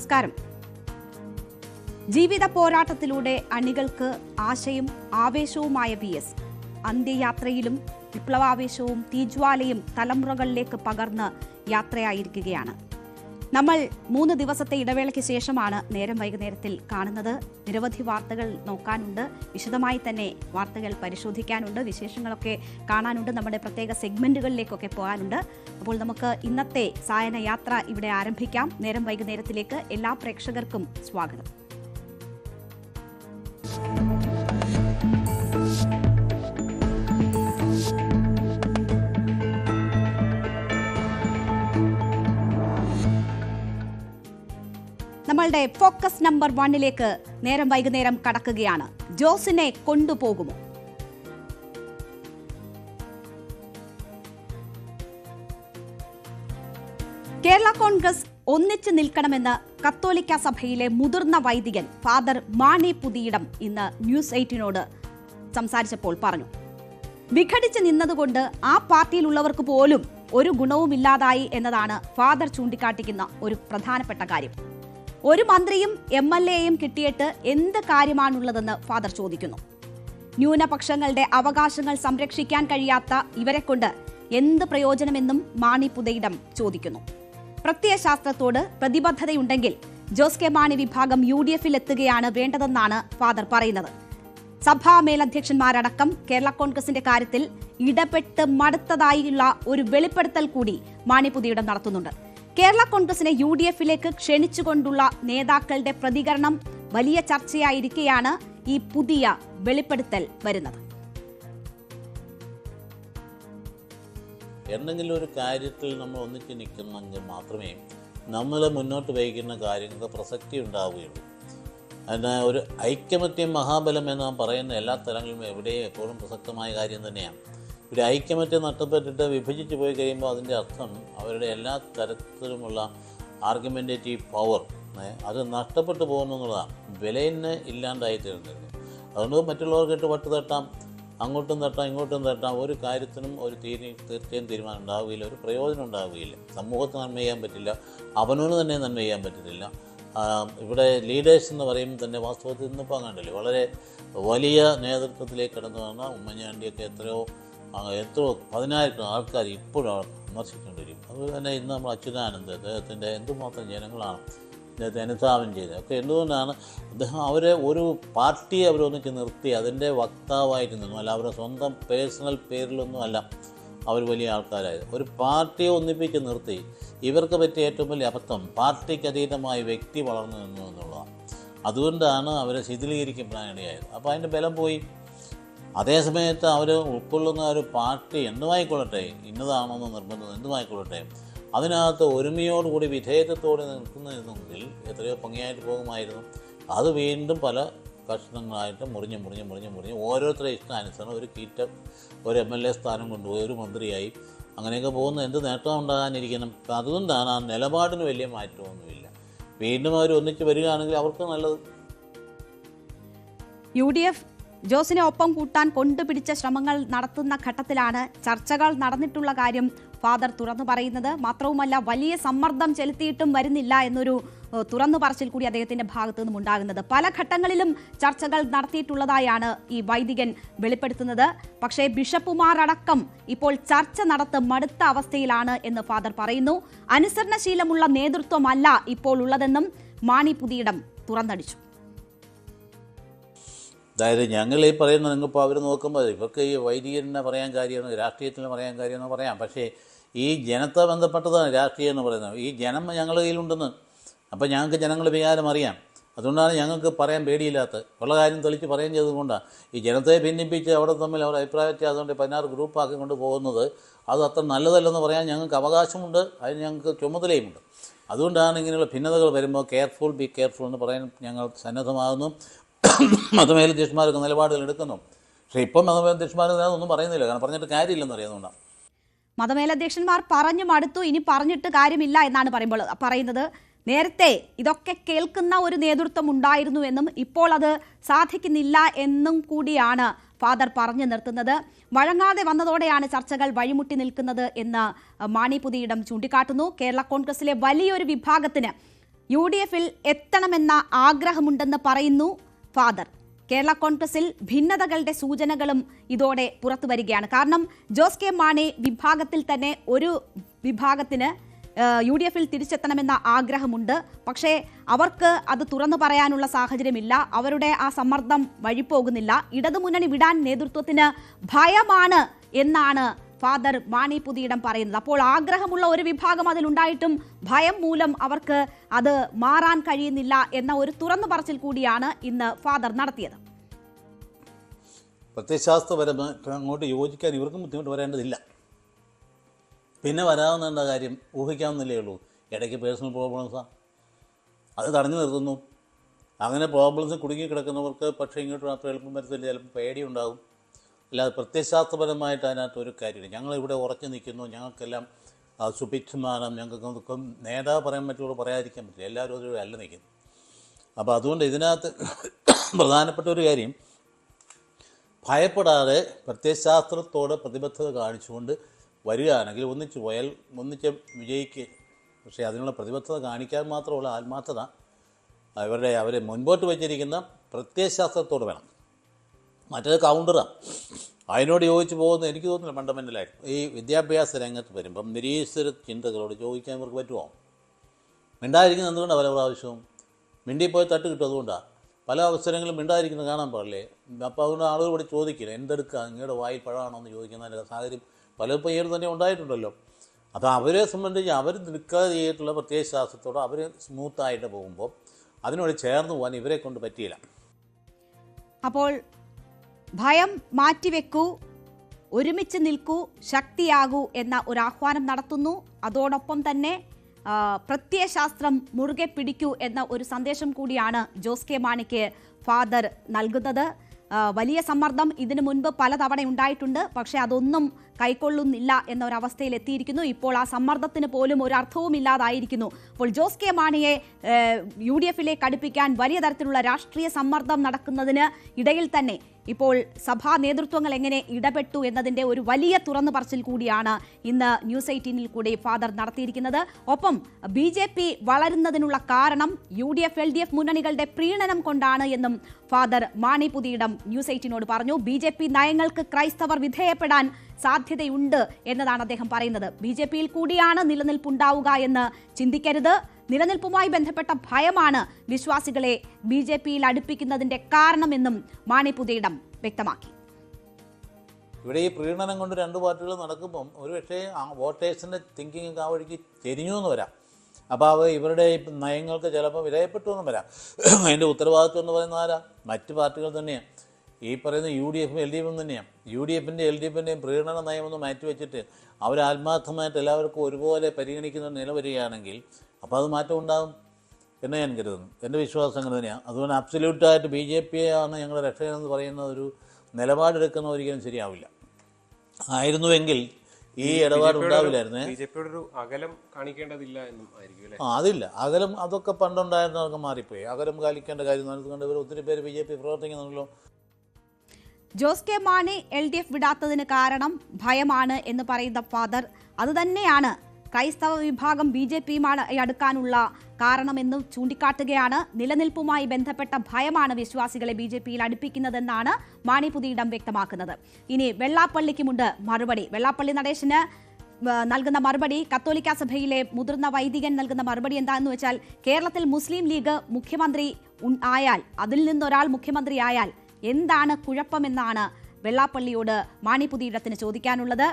നമസ്കാരം. ജീവിത പോരാട്ടത്തിലൂടെ അണികൾക്ക് ആശയും ആവേശവുമായ PS അന്ത്യയാത്രയിലും വിപ്ലവാവേശവും തീജ്വാലയും തലമുറകളിലേക്ക് പകർന്ന് യാത്രയായിരിക്കുകയാണ്. നമ്മൾ 3 ദിവസത്തെ ഇടവേളയ്ക്ക് ശേഷമാണ് നേരം വൈകുന്നേരത്തിൽ കാണുന്നത്. നിരവധി വാർത്തകൾ നോക്കാനുണ്ട്, വിശദമായി തന്നെ വാർത്തകൾ പരിശോധിക്കാനുണ്ട്, വിശേഷങ്ങളൊക്കെ കാണാനുണ്ട്, നമ്മുടെ പ്രത്യേക സെഗ്മെന്റുകളിലേക്കൊക്കെ പോകാനുണ്ട്. അപ്പോൾ നമുക്ക് ഇന്നത്തെ സായന യാത്ര ഇവിടെ ആരംഭിക്കാം. നേരം വൈകുന്നേരത്തിലേക്ക് എല്ലാ പ്രേക്ഷകർക്കും സ്വാഗതം. നമ്മളുടെ ഫോക്കസ് നമ്പർ 1ലേക്ക് നേരം വൈകുന്നേരം കടക്കുകയാണ്. ജോസിനെ കൊണ്ടുപോകുമോ? കേരള കോൺഗ്രസ് ഒന്നിച്ചു നിൽക്കണമെന്ന് കത്തോലിക്ക സഭയിലെ മുതിർന്ന വൈദികൻ ഫാദർ മാണി പുതിയിടം ഇന്ന് ന്യൂസ് 8നോട് സംസാരിച്ചപ്പോൾ പറഞ്ഞു. വിഘടിച്ച് നിന്നതുകൊണ്ട് ആ പാർട്ടിയിലുള്ളവർക്ക് പോലും ഒരു ഗുണവുമില്ലാതായി എന്നതാണ് ഫാദർ ചൂണ്ടിക്കാട്ടിക്കുന്ന ഒരു പ്രധാനപ്പെട്ട കാര്യം. ഒരു മന്ത്രിയും MLAയും കിട്ടിയിട്ട് എന്ത് കാര്യമാണുള്ളതെന്ന് ഫാദർ ചോദിക്കുന്നു. ന്യൂനപക്ഷങ്ങളുടെ അവകാശങ്ങൾ സംരക്ഷിക്കാൻ കഴിയാത്ത ഇവരെ കൊണ്ട് എന്ത് പ്രയോജനമെന്നും മാണി പുതയിടം ചോദിക്കുന്നു. പ്രത്യയശാസ്ത്രത്തോട് പ്രതിബദ്ധതയുണ്ടെങ്കിൽ ജോസ് കെ മാണി വിഭാഗം UDFൽ എത്തുകയാണ് വേണ്ടതെന്നാണ് ഫാദർ പറയുന്നത്. സഭാ മേലധ്യക്ഷന്മാരടക്കം കേരള കോൺഗ്രസിന്റെ കാര്യത്തിൽ ഇടപെട്ട് മടുത്തതായുള്ള ഒരു വെളിപ്പെടുത്തൽ കൂടി മാണി പുതിയിടം നടത്തുന്നുണ്ട്. കേരള കോൺഗ്രസിനെ UDFലേക്ക് ക്ഷണിച്ചുകൊണ്ടുള്ള നേതാക്കളുടെ പ്രതികരണം വലിയ ചർച്ചയായിരിക്കെയാണ് ഈ പുതിയ വെളിപ്പെടുത്തൽ വരുന്നത്. എന്തെങ്കിലും ഒരു കാര്യത്തിൽ നമ്മൾ ഒന്നിച്ച് നിൽക്കുന്നെങ്കിൽ മാത്രമേ നമ്മൾ മുന്നോട്ട് വയ്ക്കുന്ന കാര്യങ്ങൾക്ക് പ്രസക്തി ഉണ്ടാവുകയുള്ളൂ. അതിന് ഒരു ഐക്യമത്യം മഹാബലം എന്ന് നാം പറയുന്ന എല്ലാ തലങ്ങളിലും എവിടെയും എപ്പോഴും പ്രസക്തമായ കാര്യം തന്നെയാണ്. ഒരു ഐക്യമത്യം നഷ്ടപ്പെട്ടിട്ട് വിഭജിച്ച് പോയി കഴിയുമ്പോൾ അതിൻ്റെ അർത്ഥം അവരുടെ എല്ലാ തരത്തിലുമുള്ള ആർഗ്യുമെൻറ്റേറ്റീവ് പവർ അത് നഷ്ടപ്പെട്ടു പോകുന്നു എന്നുള്ളതാണ്. വിലയിന് ഇല്ലാണ്ടായിത്തീരുന്നത്. അതുകൊണ്ട് മറ്റുള്ളവർക്കിട്ട് വട്ട് തട്ടാം, അങ്ങോട്ടും തട്ടാം ഇങ്ങോട്ടും തട്ടാം, ഒരു കാര്യത്തിനും ഒരു തീർച്ചയായും തീരുമാനം ഉണ്ടാവുകയില്ല, ഒരു പ്രയോജനം ഉണ്ടാവുകയില്ല. സമൂഹത്തിന് നന്മ ചെയ്യാൻ പറ്റില്ല, അവനോട് തന്നെ നന്മ ചെയ്യാൻ പറ്റത്തില്ല. ഇവിടെ ലീഡേഴ്സ് എന്ന് പറയുമ്പോൾ തന്നെ വാസ്തവത്തിൽ ഇന്നിപ്പോൾ കണ്ടില്ലേ, വളരെ വലിയ നേതൃത്വത്തിലേക്ക് കടന്നു വന്ന ഉമ്മൻചാണ്ടിയൊക്കെ എത്രയോ 10,000 ആൾക്കാർ ഇപ്പോഴും വിമർശിച്ചുകൊണ്ടിരിക്കും. അതുപോലെ തന്നെ ഇന്ന് നമ്മൾ അച്യുതാനന്ദ അദ്ദേഹത്തിൻ്റെ എന്തുമാത്രം ജനങ്ങളാണ് അദ്ദേഹത്തെ അനുധാവനം ചെയ്തത്. ഒക്കെ എന്തുകൊണ്ടാണ് അദ്ദേഹം അവരെ ഒരു പാർട്ടിയെ അവരൊന്നിച്ച് നിർത്തി അതിൻ്റെ വക്താവായിട്ട് നിന്നു, അല്ല അവരുടെ സ്വന്തം പേഴ്സണൽ പേരിലൊന്നും അല്ല അവർ വലിയ ആൾക്കാരായത്. ഒരു പാർട്ടിയെ ഒന്നിപ്പിച്ച് നിർത്തി ഇവർക്ക് പറ്റിയ ഏറ്റവും വലിയ അബദ്ധം പാർട്ടിക്ക് അതീതമായ വ്യക്തി വളർന്നു നിന്നു എന്നുള്ളതാണ്. അതുകൊണ്ടാണ് അവരെ ശിഥിലീകരിക്കപ്പെടാനിടയായത്. അപ്പോൾ അതിൻ്റെ ബലം പോയി. അതേസമയത്ത് അവർ ഉൾക്കൊള്ളുന്ന ഒരു പാർട്ടി എന്തുമായിക്കൊള്ളട്ടെ, ഇന്നതാണെന്ന് നിർബന്ധം എന്തുമായിക്കൊള്ളട്ടെ, അതിനകത്ത് ഒരുമയോടുകൂടി വിധേയത്വത്തോടെ നിൽക്കുന്നതെങ്കിൽ എത്രയോ ഭംഗിയായിട്ട് പോകുമായിരുന്നു. അത് വീണ്ടും പല കഷ്ണങ്ങളായിട്ട് മുറിഞ്ഞ് ഓരോരുത്തരുടെ ഇഷ്ടാനുസരണം ഒരു ഒരു MLA സ്ഥാനം കൊണ്ടുപോയി ഒരു മന്ത്രിയായി അങ്ങനെയൊക്കെ പോകുന്ന എന്ത് നേട്ടം ഉണ്ടാകാനിരിക്കണം. അതുകൊണ്ടാണ് ആ നിലപാടിന് വലിയ മാറ്റമൊന്നുമില്ല. വീണ്ടും അവർ ഒന്നിച്ച് വരികയാണെങ്കിൽ അവർക്ക് നല്ലത്. UDF ജോസിനെ ഒപ്പം കൂട്ടാൻ കൊണ്ടുപിടിച്ച ശ്രമങ്ങൾ നടത്തുന്ന ഘട്ടത്തിലാണ് ചർച്ചകൾ നടന്നിട്ടുള്ള കാര്യം ഫാദർ തുറന്നു പറയുന്നത്. മാത്രവുമല്ല, വലിയ സമ്മർദ്ദം ചെലുത്തിയിട്ടും വരുന്നില്ല എന്നൊരു തുറന്നു പറച്ചിൽ കൂടി അദ്ദേഹത്തിന്റെ ഭാഗത്തു നിന്നും ഉണ്ടാകുന്നത്. പല ഘട്ടങ്ങളിലും ചർച്ചകൾ നടത്തിയിട്ടുള്ളതായാണ് ഈ വൈദികൻ വെളിപ്പെടുത്തുന്നത്. പക്ഷേ ബിഷപ്പുമാരടക്കം ഇപ്പോൾ ചർച്ച നടത്തി മടുത്ത അവസ്ഥയിലാണ് എന്ന് ഫാദർ പറയുന്നു. അനുസരണശീലമുള്ള നേതൃത്വമല്ല ഇപ്പോൾ ഉള്ളതെന്നും മാണി പുതിയിടം തുറന്നടിച്ചു. അതായത് ഞങ്ങൾ ഈ പറയുന്ന നിങ്ങളിപ്പോൾ അവർ നോക്കുമ്പോൾ ഇവർക്ക് ഈ വൈദികനെ പറയാൻ കാര്യമാണ്, രാഷ്ട്രീയത്തിന് പറയാൻ കാര്യമെന്ന് പറയാം. പക്ഷേ ഈ ജനത്തെ ബന്ധപ്പെട്ടതാണ് രാഷ്ട്രീയം എന്ന് പറയുന്നത്. ഈ ജനം ഞങ്ങളുടെ കയ്യിലുണ്ടെന്ന്, അപ്പോൾ ഞങ്ങൾക്ക് ജനങ്ങളുടെ വികാരം അറിയാം. അതുകൊണ്ടാണ് ഞങ്ങൾക്ക് പറയാൻ പേടിയില്ലാത്തത്. ഉള്ള കാര്യം തെളിച്ച് പറയുകയും ചെയ്തുകൊണ്ടാണ് ഈ ജനത്തെ ഭിന്നിപ്പിച്ച് അവിടെ തമ്മിൽ അവർ അഭിപ്രായ വ്യത്യാസമുണ്ട് 16 ഗ്രൂപ്പാക്കി കൊണ്ട് പോകുന്നത്. അത് അത്ര നല്ലതല്ലെന്ന് പറയാൻ ഞങ്ങൾക്ക് അവകാശമുണ്ട്, അതിന് ഞങ്ങൾക്ക് ചുമതലയുമുണ്ട്. അതുകൊണ്ടാണ് ഇങ്ങനെയുള്ള ഭിന്നതകൾ വരുമ്പോൾ ബി കെയർഫുൾ എന്ന് പറയാൻ ഞങ്ങൾ സന്നദ്ധമാകുന്നു. മതമേലധ്യക്ഷന്മാരൊക്കെ നിലപാടുകൾ എടുക്കുന്നു. പക്ഷേ ഇപ്പം മതമേലധ്യക്ഷന്മാർ ഒന്നും പറയുന്നില്ല, കാരണം പറഞ്ഞിട്ട് കാര്യമില്ലെന്ന് അറിയാവുന്നതുകൊണ്ടാണ്. മതമേലധ്യക്ഷന്മാർ പറഞ്ഞു മടുത്തു, ഇനി പറഞ്ഞിട്ട് കാര്യമില്ല എന്നാണ് പറയുന്നത്. നേരത്തെ ഇതൊക്കെ കേൾക്കുന്ന ഒരു നേതൃത്വം ഉണ്ടായിരുന്നു എന്നും ഇപ്പോൾ അത് സാധിക്കുന്നില്ല എന്നും കൂടിയാണ് ഫാദർ പറഞ്ഞു നിർത്തുന്നത്. വഴങ്ങാതെ വന്നതോടെയാണ് ചർച്ചകൾ വഴിമുട്ടി നിൽക്കുന്നത് എന്ന് മാണി പുതിയിടം ചൂണ്ടിക്കാട്ടുന്നു. കേരള കോൺഗ്രസിലെ വലിയൊരു വിഭാഗത്തിന് UDF എത്തണമെന്ന ആഗ്രഹമുണ്ടെന്ന് പറയുന്നു ഫാദർ. കേരള കോൺഗ്രസിൽ ഭിന്നതകളുടെ സൂചനകളും ഇതോടെ പുറത്തു വരികയാണ്. കാരണം ജോസ് കെ മാണി വിഭാഗത്തിൽ തന്നെ ഒരു വിഭാഗത്തിന് UDF തിരിച്ചെത്തണമെന്ന ആഗ്രഹമുണ്ട്. പക്ഷേ അവർക്ക് അത് തുറന്നു പറയാനുള്ള സാഹചര്യമില്ല. അവരുടെ ആ സമ്മർദ്ദം വഴിപോകുന്നില്ല. ഇടതുമുന്നണി വിടാൻ നേതൃത്വത്തിന് ഭയമാണ് എന്നാണ് ഫാദർ മാണി പുതിയിടം പറയുന്നത്. അപ്പോൾ ആഗ്രഹമുള്ള ഒരു വിഭാഗം അതിലുണ്ടായിട്ടും ഭയം മൂലം അവർക്ക് അത് മാറാൻ കഴിയുന്നില്ല എന്ന ഒരു തുറന്നു പറച്ചിൽ കൂടിയാണ് ഇന്ന് ഫാദർ നടത്തിയത്. പ്രത്യയശാസ്ത്രപരമായിട്ട് അങ്ങോട്ട് യോജിക്കാൻ ഇവർക്കും ബുദ്ധിമുട്ട് വരേണ്ടതില്ല. പിന്നെ വരാവുന്ന കാര്യം ഊഹിക്കാവുന്നില്ലേ ഉള്ളൂ. ഇടയ്ക്ക് പേഴ്സണൽ പ്രോബ്ലംസാണ്, അത് തടഞ്ഞു നിർത്തുന്നു. അങ്ങനെ പ്രോബ്ലംസ് കുടുങ്ങി കിടക്കുന്നവർക്ക് പക്ഷേ ഇങ്ങോട്ട് മാത്രം എളുപ്പം വരത്തില്ല, ചിലപ്പോൾ പേടിയുണ്ടാകും. അല്ലാതെ പ്രത്യയശാസ്ത്രപരമായിട്ട് അതിനകത്ത് ഒരു കാര്യമില്ല. ഞങ്ങളിവിടെ ഉറച്ചു നിൽക്കുന്നു, ഞങ്ങൾക്കെല്ലാം സുഭിക്ഷമാനം, ഞങ്ങൾക്ക് നേതാവ് പറയാൻ പറ്റുള്ളൂ, പറയാതിരിക്കാൻ പറ്റില്ല. എല്ലാവരും ഒരു അല്ല നിൽക്കുന്നു. അപ്പോൾ അതുകൊണ്ട് ഇതിനകത്ത് പ്രധാനപ്പെട്ട ഒരു കാര്യം, ഭയപ്പെടാതെ പ്രത്യയശാസ്ത്രത്തോട് പ്രതിബദ്ധത കാണിച്ചുകൊണ്ട് വരികയാണെങ്കിൽ ഒന്നിച്ച് പോയാൽ ഒന്നിച്ച് വിജയിക്കുക. പക്ഷേ അതിനുള്ള പ്രതിബദ്ധത കാണിക്കാൻ മാത്രമുള്ള ആത്മാർത്ഥത അവരെ മുൻപോട്ട് വെച്ചിരിക്കുന്ന പ്രത്യയശാസ്ത്രത്തോട് വേണം. മറ്റേത് കൗണ്ടറാണ്. അതിനോട് യോജിച്ച് പോകുന്നത് എനിക്ക് തോന്നുന്നില്ല ഫണ്ടമെൻ്റലായിട്ട്. ഈ വിദ്യാഭ്യാസ രംഗത്ത് വരുമ്പം നിരീശ്വര ചിന്തകളോട് ചോദിക്കാൻ ഇവർക്ക് പറ്റുമോ? മിണ്ടായിരിക്കുന്നത് എന്തുകൊണ്ടാണ് പല പ്രാവശ്യവും? മിണ്ടിപ്പോയി തട്ട് കിട്ടും. അതുകൊണ്ടാണ് പല അവസരങ്ങളും മിണ്ടായിരിക്കുന്നത് കാണാൻ പാടില്ലേ. അപ്പോൾ അതുകൊണ്ട് ആളുകളോട് ചോദിക്കില്ല, എന്തെടുക്കുക, നിങ്ങളുടെ വായിൽ പഴമാണോ എന്ന് ചോദിക്കുന്ന സാഹചര്യം പലപ്പോൾ ഈ തന്നെ ഉണ്ടായിട്ടുണ്ടല്ലോ. അപ്പോൾ അവരെ സംബന്ധിച്ച് അവർ നിൽക്കാതെ ചെയ്തിട്ടുള്ള പ്രത്യയശാസ്ത്രത്തോടെ അവർ സ്മൂത്തായിട്ട് പോകുമ്പോൾ അതിനോട് ചേർന്ന് പോകാൻ ഇവരെ കൊണ്ട് പറ്റിയില്ല. അപ്പോൾ ഭയം മാറ്റിവെക്കൂ, ഒരുമിച്ച് നിൽക്കൂ, ശക്തിയാകൂ എന്ന ഒരു ആഹ്വാനം നടത്തുന്നു. അതോടൊപ്പം തന്നെ പ്രത്യയശാസ്ത്രം മുറുകെ പിടിക്കൂ എന്ന ഒരു സന്ദേശം കൂടിയാണ് ജോസ് കെ മാണിക്ക് ഫാദർ നൽകുന്നത്. വലിയ സമ്മർദ്ദം ഇതിനു മുൻപ് പലതവണ ഉണ്ടായിട്ടുണ്ട്. പക്ഷേ അതൊന്നും കൈക്കൊള്ളുന്നില്ല എന്ന ഒരവസ്ഥയിൽ എത്തിയിരിക്കുന്നു. ഇപ്പോൾ ആ സമ്മർദ്ദത്തിന് പോലും ഒരു അർത്ഥവും ഇല്ലാതായിരിക്കുന്നു. അപ്പോൾ ജോസ് കെ മാണിയെ UDF അടുപ്പിക്കാൻ വലിയ തരത്തിലുള്ള രാഷ്ട്രീയ സമ്മർദ്ദം നടക്കുന്നതിന് ഇടയിൽ തന്നെ ഇപ്പോൾ സഭാ നേതൃത്വങ്ങൾ എങ്ങനെ ഇടപെട്ടു എന്നതിൻ്റെ ഒരു വലിയ തുറന്നു പറച്ചിൽ കൂടിയാണ് ഇന്ന് ന്യൂസ് 18 കൂടി ഫാദർ നടത്തിയിരിക്കുന്നത്. ഒപ്പം BJP വളരുന്നതിനുള്ള കാരണം UDF LDF മുന്നണികളുടെ പ്രീണനം കൊണ്ടാണ് എന്നും ഫാദർ മാണി പുതിയിടം ന്യൂസ് 18 പറഞ്ഞു. BJP നയങ്ങൾക്ക് ക്രൈസ്തവർ വിധേയപ്പെടാൻ സാധ്യതയുണ്ട് എന്നതാണ് അദ്ദേഹം പറയുന്നത്. BJP കൂടിയാണ് നിലനിൽപ്പുണ്ടാവുക എന്ന് ചിന്തിക്കരുത്. നിലനിൽപ്പുമായി ബന്ധപ്പെട്ട ഭയമാണ് വിശ്വാസികളെ BJP അടുപ്പിക്കുന്നതിന്റെ കാരണമെന്നും മാണി പുതിയിടം വ്യക്തമാക്കി. ഇവിടെ ഈ പ്രീണനം കൊണ്ട് രണ്ട് പാർട്ടികൾ നടക്കുമ്പം ഒരുപക്ഷെ വോട്ടേഴ്സിൻ്റെ തിങ്കിങ് ആ വഴിക്ക് ചെരിഞ്ഞു എന്ന് വരാം. അപ്പോൾ ഇവരുടെ നയങ്ങൾക്ക് ചിലപ്പോൾ വിധേയപ്പെട്ടു എന്നും വരാം. അതിൻ്റെ ഉത്തരവാദിത്വം എന്ന് പറയുന്ന ആരാ? മറ്റ് പാർട്ടികൾ തന്നെയാണ്. ഈ പറയുന്ന UDF LDF തന്നെയാണ്. UDFൻ്റെയും LDFൻ്റെയും പ്രീണന നയമൊന്ന് മാറ്റിവെച്ചിട്ട് അവർ ആത്മാർത്ഥമായിട്ട് എല്ലാവർക്കും ഒരുപോലെ പരിഗണിക്കുന്ന നില വരികയാണെങ്കിൽ അപ്പോൾ അത് മാറ്റം ഉണ്ടാകും എന്ന് ഞാൻ കരുതുന്നു. എൻ്റെ വിശ്വാസം അങ്ങനെ തന്നെയാണ്. അതുകൊണ്ട് അബ്സല്യൂട്ടായിട്ട് BJP ആണ് ഞങ്ങളുടെ രക്ഷകനെന്ന് പറയുന്ന ഒരു നിലപാടെടുക്കുന്ന ഒരിക്കലും ശരിയാവില്ല. ആയിരുന്നുവെങ്കിൽ ഈ ഇടപാട് ഉണ്ടാവില്ലായിരുന്നേ. അകലം കാണിക്കേണ്ടതില്ല എന്നും ആയിരിക്കും. അതില്ല, അകലം അതൊക്കെ പണ്ടുണ്ടായിരുന്നവർക്ക് മാറിപ്പോയി. അകലം കാലിക്കേണ്ട കാര്യം നടത്തുകൊണ്ട് ഇവർ ഒത്തിരി പേര് BJP പ്രവർത്തിക്കുന്നുണ്ടല്ലോ. ജോസ് കെ മാണി LDF വിടാത്തതിന് കാരണം ഭയമാണ് എന്ന് പറയുന്ന ഫാദർ അതുതന്നെയാണ് ക്രൈസ്തവ വിഭാഗം BJPയുമാണ് അടുക്കാനുള്ള കാരണമെന്ന് ചൂണ്ടിക്കാട്ടുകയാണ്. നിലനിൽപ്പുമായി ബന്ധപ്പെട്ട ഭയമാണ് വിശ്വാസികളെ BJPയിൽ അടുപ്പിക്കുന്നതെന്നാണ് മാണി പുതിയിടം വ്യക്തമാക്കുന്നത്. ഇനി വെള്ളാപ്പള്ളിക്കുമുണ്ട് മറുപടി. വെള്ളാപ്പള്ളി നടേശന് നൽകുന്ന മറുപടി, കത്തോലിക്ക സഭയിലെ മുതിർന്ന വൈദികൻ നൽകുന്ന മറുപടി എന്താണെന്ന് വെച്ചാൽ, കേരളത്തിൽ മുസ്ലിം ലീഗ് മുഖ്യമന്ത്രി ആയാൽ, അതിൽ നിന്നൊരാൾ മുഖ്യമന്ത്രി ആയാൽ എന്താണ് കുഴപ്പമെന്നാണ് വെള്ളാപ്പള്ളിയോട് മാണി പുതിയിടത്തിന് ചോദിക്കാനുള്ളത്.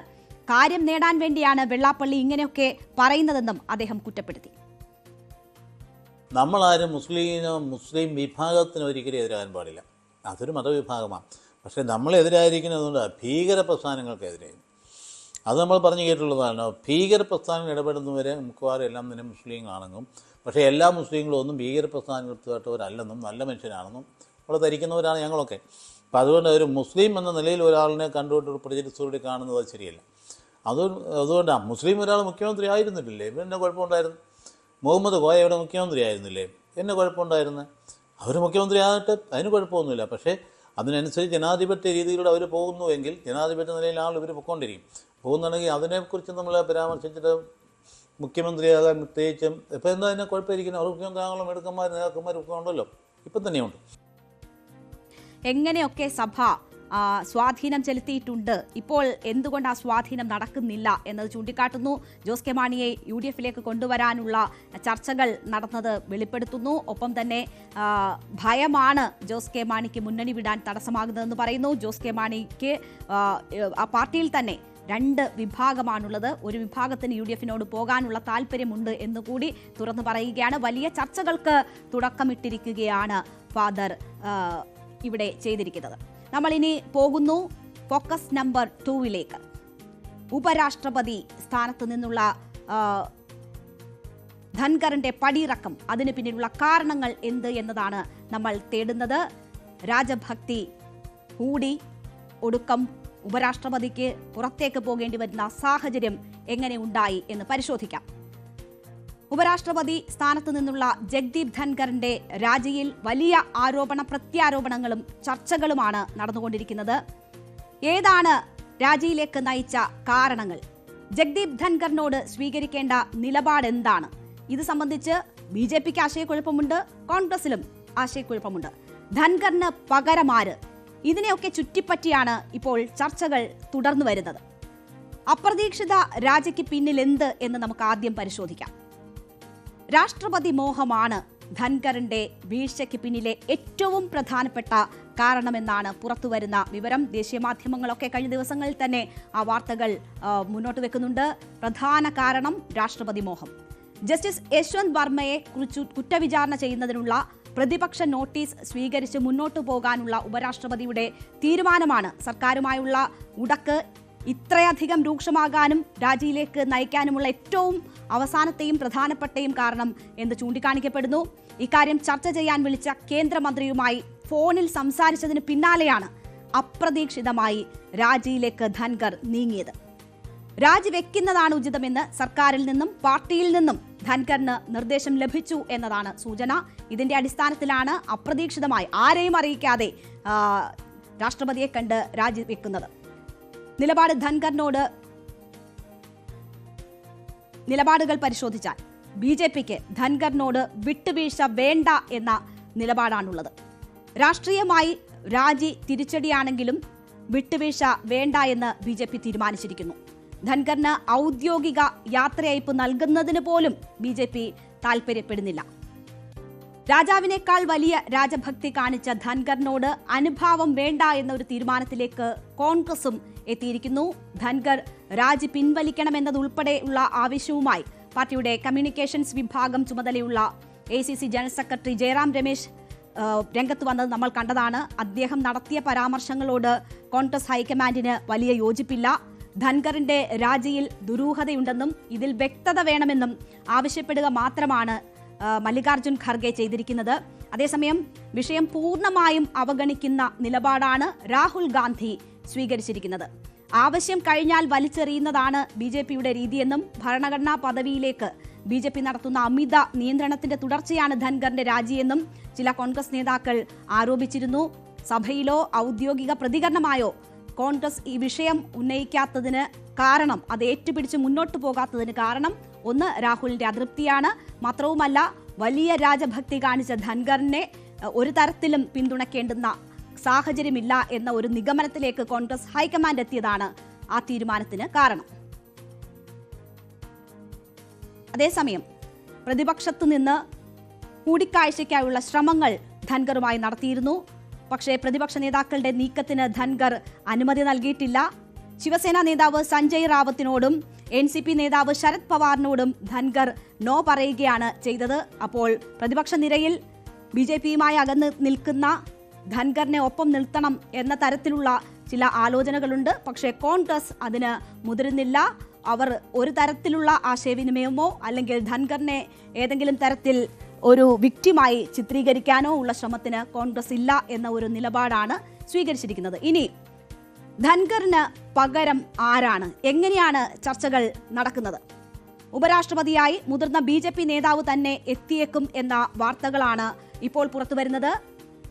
കാര്യം നേടാൻ വേണ്ടിയാണ് വെള്ളാപ്പള്ളി ഇങ്ങനെയൊക്കെ പറയുന്നതെന്നും അദ്ദേഹം കുറ്റപ്പെടുത്തി. നമ്മളാരും മുസ്ലിം വിഭാഗത്തിന് ഒരിക്കലും എതിരാകാൻ പാടില്ല. അതൊരു മതവിഭാഗമാണ്. പക്ഷേ നമ്മളെതിരായിരിക്കുന്നതുകൊണ്ട് ഭീകര പ്രസ്ഥാനങ്ങൾക്കെതിരെ അത് നമ്മൾ പറഞ്ഞു കേട്ടുള്ളതാണ്. ഭീകര പ്രസ്ഥാനങ്ങൾ ഇടപെടുന്നവരെ മിക്കവാറും എല്ലാം തന്നെ മുസ്ലിങ്ങളാണെന്നും, പക്ഷേ എല്ലാ മുസ്ലിങ്ങളും ഒന്നും ഭീകര പ്രസ്ഥാനങ്ങൾക്കായിട്ടവരല്ലെന്നും നല്ല മനുഷ്യനാണെന്നും അവിടെ ധരിക്കുന്നവരാണ് ഞങ്ങളൊക്കെ. അപ്പോൾ അതുകൊണ്ട് ഒരു മുസ്ലിം എന്ന നിലയിൽ ഒരാളിനെ കണ്ടുകൊണ്ടൊരു പ്രചരിച്ചോടെ കാണുന്നത് ശരിയല്ല. അതുകൊണ്ടാണ് മുസ്ലിം ഒരാൾ മുഖ്യമന്ത്രി ആയിരുന്നിട്ടില്ലേ, എന്നെ കുഴപ്പമുണ്ടായിരുന്നു. മുഹമ്മദ് കോയ ഇവിടെ മുഖ്യമന്ത്രി ആയിരുന്നില്ലേ, എന്നെ കുഴപ്പമുണ്ടായിരുന്നു. അവർ മുഖ്യമന്ത്രി ആകട്ടെ, അതിന് കുഴപ്പമൊന്നുമില്ല. പക്ഷേ അതിനനുസരിച്ച് ജനാധിപത്യ രീതിയിലൂടെ അവർ പോകുന്നുവെങ്കിൽ ജനാധിപത്യ നിലയിലാണ് ഇവർ പൊയ്ക്കൊണ്ടിരിക്കും. പോകുന്നുണ്ടെങ്കിൽ അതിനെക്കുറിച്ച് നമ്മൾ പരാമർശിച്ചിട്ട് മുഖ്യമന്ത്രിയാകാൻ പ്രത്യേകിച്ചും ഇപ്പം എന്താ അതിനെ കുഴപ്പമിരിക്കുന്നത്, അവർ മുഖ്യമന്ത്രിയാകുള്ള മെടുക്കന്മാർ നേതാക്കന്മാരും ഒക്കെ ഉണ്ടല്ലോ, ഇപ്പം തന്നെയുണ്ട്. എങ്ങനെയൊക്കെ സഭ സ്വാധീനം ചെലുത്തിയിട്ടുണ്ട്, ഇപ്പോൾ എന്തുകൊണ്ട് ആ സ്വാധീനം നടക്കുന്നില്ല എന്നത് ചൂണ്ടിക്കാട്ടുന്നു. ജോസ് കെ മാണിയെ UDF-ലേക്ക് കൊണ്ടുവരാനുള്ള ചർച്ചകൾ നടന്നത് വെളിപ്പെടുത്തുന്നു. ഒപ്പം തന്നെ ഭയമാണ് ജോസ് കെ മാണിക്ക് മുന്നണി വിടാൻ തടസ്സമാകുന്നതെന്ന് പറയുന്നു. ജോസ് കെ മാണിക്ക് ആ പാർട്ടിയിൽ തന്നെ 2 വിഭാഗമാണുള്ളത്. ഒരു വിഭാഗത്തിന് UDF-നോട് പോകാനുള്ള താല്പര്യമുണ്ട് എന്നുകൂടി തുറന്നു പറയുകയാണ്. വലിയ ചർച്ചകൾക്ക് തുടക്കമിട്ടിരിക്കുകയാണ് ഫാദർ ഇവിടെ ചെയ്തിരിക്കുന്നത്. നമ്മളിനി പോകുന്നു ഫോക്കസ് നമ്പർ 2-ലേക്ക്. ഉപരാഷ്ട്രപതി സ്ഥാനത്ത് നിന്നുള്ള ധൻഖറിന്റെ പടിയിറക്കം, അതിന് പിന്നിലുള്ള കാരണങ്ങൾ എന്ത് എന്നതാണ് നമ്മൾ തേടുന്നത്. രാജഭക്തി കൂടി ഒടുക്കം ഉപരാഷ്ട്രപതിക്ക് പുറത്തേക്ക് പോകേണ്ടി വരുന്ന സാഹചര്യം എങ്ങനെ ഉണ്ടായി എന്ന് പരിശോധിക്കാം. ഉപരാഷ്ട്രപതി സ്ഥാനത്ത് നിന്നുള്ള ജഗ്ദീപ് ധൻഖറിന്റെ രാജിയിൽ വലിയ ആരോപണ പ്രത്യാരോപണങ്ങളും ചർച്ചകളുമാണ് നടന്നുകൊണ്ടിരിക്കുന്നത്. ഏതാണ് രാജിയിലേക്ക് നയിച്ച കാരണങ്ങൾ? ജഗ്ദീപ് ധൻഖറിനോട് സ്വീകരിക്കേണ്ട നിലപാട് എന്താണ്? ഇത് സംബന്ധിച്ച് BJP-ക്ക് ആശയക്കുഴപ്പമുണ്ട്, കോൺഗ്രസിലും ആശയക്കുഴപ്പമുണ്ട്. ധൻഖറിന് പകരമാര്? ഇതിനെയൊക്കെ ചുറ്റിപ്പറ്റിയാണ് ഇപ്പോൾ ചർച്ചകൾ തുടർന്നു വരുന്നത്. അപ്രതീക്ഷിത രാജിക്ക് പിന്നിൽ എന്ത് എന്ന് നമുക്ക് ആദ്യം പരിശോധിക്കാം. രാഷ്ട്രപതി മോഹമാണ് ധൻഖറിന്റെ വീഴ്ചയ്ക്ക് പിന്നിലെ ഏറ്റവും പ്രധാനപ്പെട്ട കാരണമെന്നാണ് പുറത്തുവരുന്ന വിവരം. ദേശീയ മാധ്യമങ്ങളൊക്കെ കഴിഞ്ഞ ദിവസങ്ങളിൽ തന്നെ ആ വാർത്തകൾ മുന്നോട്ട് വെക്കുന്നുണ്ട്. പ്രധാന കാരണം രാഷ്ട്രപതി മോഹം. ജസ്റ്റിസ് യശ്വന്ത് വർമ്മയെ കുറിച്ച് കുറ്റവിചാരണ ചെയ്യുന്നതിനുള്ള പ്രതിപക്ഷ നോട്ടീസ് സ്വീകരിച്ച് മുന്നോട്ടു പോകാനുള്ള ഉപരാഷ്ട്രപതിയുടെ തീരുമാനമാണ് സർക്കാരുമായുള്ള ഉടക്ക് ഇത്രയധികം രൂക്ഷമാകാനും രാജിയിലേക്ക് നയിക്കാനുമുള്ള ഏറ്റവും അവസാനത്തെയും പ്രധാനപ്പെട്ടയും കാരണം എന്ന് ചൂണ്ടിക്കാണിക്കപ്പെടുന്നു. ഇക്കാര്യം ചർച്ച ചെയ്യാൻ വിളിച്ച കേന്ദ്രമന്ത്രിയുമായി ഫോണിൽ സംസാരിച്ചതിന് പിന്നാലെയാണ് അപ്രതീക്ഷിതമായി രാജിയിലേക്ക് ധൻഖർ നീങ്ങിയത്. രാജിവെക്കുന്നതാണ് ഉചിതമെന്ന് സർക്കാരിൽ നിന്നും പാർട്ടിയിൽ നിന്നും ധൻഖറിന് നിർദ്ദേശം ലഭിച്ചു എന്നതാണ് സൂചന. ഇതിന്റെ അടിസ്ഥാനത്തിലാണ് അപ്രതീക്ഷിതമായി ആരെയും അറിയിക്കാതെ രാഷ്ട്രപതിയെ കണ്ട് രാജിവെക്കുന്നത്. നിലപാട് ധൻഖറിനോട് നിലപാടുകൾ പരിശോധിച്ചാൽ BJP-ക്ക് ധൻഖറിനോട് വിട്ടുവീഴ്ച വേണ്ട എന്ന നിലപാടാണുള്ളത്. രാഷ്ട്രീയമായി രാജി തിരിച്ചടിയാണെങ്കിലും വിട്ടുവീഴ്ച വേണ്ട എന്ന് BJP തീരുമാനിച്ചിരിക്കുന്നു. ധൻഖറിന് ഔദ്യോഗിക യാത്രയയപ്പ് നൽകുന്നതിന് പോലും BJP താൽപര്യപ്പെടുന്നില്ല. രാജാവിനേക്കാൾ വലിയ രാജഭക്തി കാണിച്ച ധൻഖറിനോട് അനുഭാവം വേണ്ട എന്ന ഒരു തീരുമാനത്തിലേക്ക് കോൺഗ്രസും എത്തിയിരിക്കുന്നു. ധൻഖർ രാജി പിൻവലിക്കണമെന്നതുൾപ്പെടെയുള്ള ആവശ്യവുമായി പാർട്ടിയുടെ കമ്മ്യൂണിക്കേഷൻസ് വിഭാഗം ചുമതലയുള്ള ACC general secretary Jairam Ramesh രംഗത്ത് വന്നത് നമ്മൾ കണ്ടതാണ്. അദ്ദേഹം നടത്തിയ പരാമർശങ്ങളോട് കോൺഗ്രസ് ഹൈക്കമാൻഡിന് വലിയ യോജിപ്പില്ല. ധൻഖറിന്റെ രാജിയിൽ ദുരൂഹതയുണ്ടെന്നും ഇതിൽ വ്യക്തത വേണമെന്നും ആവശ്യപ്പെടുക മാത്രമാണ് മല്ലികാർജുൻ ഖർഗെ ചെയ്തിരിക്കുന്നത്. അതേസമയം വിഷയം പൂർണ്ണമായും അവഗണിക്കുന്ന നിലപാടാണ് രാഹുൽ ഗാന്ധി സ്വീകരിച്ചിരിക്കുന്നത്. ആവശ്യം കഴിഞ്ഞാൽ വലിച്ചെറിയുന്നതാണ് BJP-യുടെ രീതിയെന്നും ഭരണഘടനാ പദവിയിലേക്ക് BJP നടത്തുന്ന അമിത നിയന്ത്രണത്തിന്റെ തുടർച്ചയാണ് ധൻഖറിന്റെ രാജിയെന്നും ചില കോൺഗ്രസ് നേതാക്കൾ ആരോപിച്ചിരുന്നു. സഭയിലോ ഔദ്യോഗിക പ്രതികരണമായോ കോൺഗ്രസ് ഈ വിഷയം ഉന്നയിക്കാത്തതിന് കാരണം, അത് ഏറ്റുപിടിച്ച് മുന്നോട്ട് പോകാത്തതിന് കാരണം ഒന്ന് രാഹുലിന്റെ അതൃപ്തിയാണ്. മാത്രവുമല്ല, വലിയ രാജഭക്തി കാണിച്ച ധൻഖറിനെ ഒരു തരത്തിലും പിന്തുണയ്ക്കേണ്ടുന്ന സാഹചര്യമില്ല എന്ന ഒരു നിഗമനത്തിലേക്ക് കോൺഗ്രസ് ഹൈക്കമാൻഡ് എത്തിയതാണ് ആ തീരുമാനത്തിന് കാരണം. അതേസമയം പ്രതിപക്ഷത്തു നിന്ന് കൂടിക്കാഴ്ചയ്ക്കായുള്ള ശ്രമങ്ങൾ ധൻഖറുമായി നടത്തിയിരുന്നു. പക്ഷേ പ്രതിപക്ഷ നേതാക്കളുടെ നീക്കത്തിന് ധൻഖർ അനുമതി നൽകിയിട്ടില്ല. ശിവസേന നേതാവ് സഞ്ജയ് റാവത്തിനോടും NCP നേതാവ് ശരത് പവാറിനോടും ധൻഖർ നോ പറയുകയാണ് ചെയ്തത്. അപ്പോൾ പ്രതിപക്ഷ നിരയിൽ BJP-യുമായി അകന്ന് നിൽക്കുന്ന ധൻഖറിനെ ഒപ്പം നിർത്തണം എന്ന തരത്തിലുള്ള ചില ആലോചനകളുണ്ട്. പക്ഷേ കോൺഗ്രസ് അതിന് മുതിരുന്നില്ല. അവർ ഒരു തരത്തിലുള്ള ആശയവിനിമയമോ അല്ലെങ്കിൽ ധൻഖറിനെ ഏതെങ്കിലും തരത്തിൽ ഒരു വിക്ടിമായി ചിത്രീകരിക്കാനോ ഉള്ള ശ്രമത്തിന് കോൺഗ്രസ് ഇല്ല എന്ന ഒരു നിലപാടാണ് സ്വീകരിച്ചിരിക്കുന്നത്. ഇനി ധൻഖറിന് പകരം ആരാണ്? എങ്ങനെയാണ് ചർച്ചകൾ നടക്കുന്നത്? ഉപരാഷ്ട്രപതിയായി മുതിർന്ന BJP നേതാവ് തന്നെ എത്തിയേക്കും എന്ന വാർത്തകളാണ് ഇപ്പോൾ പുറത്തുവരുന്നത്.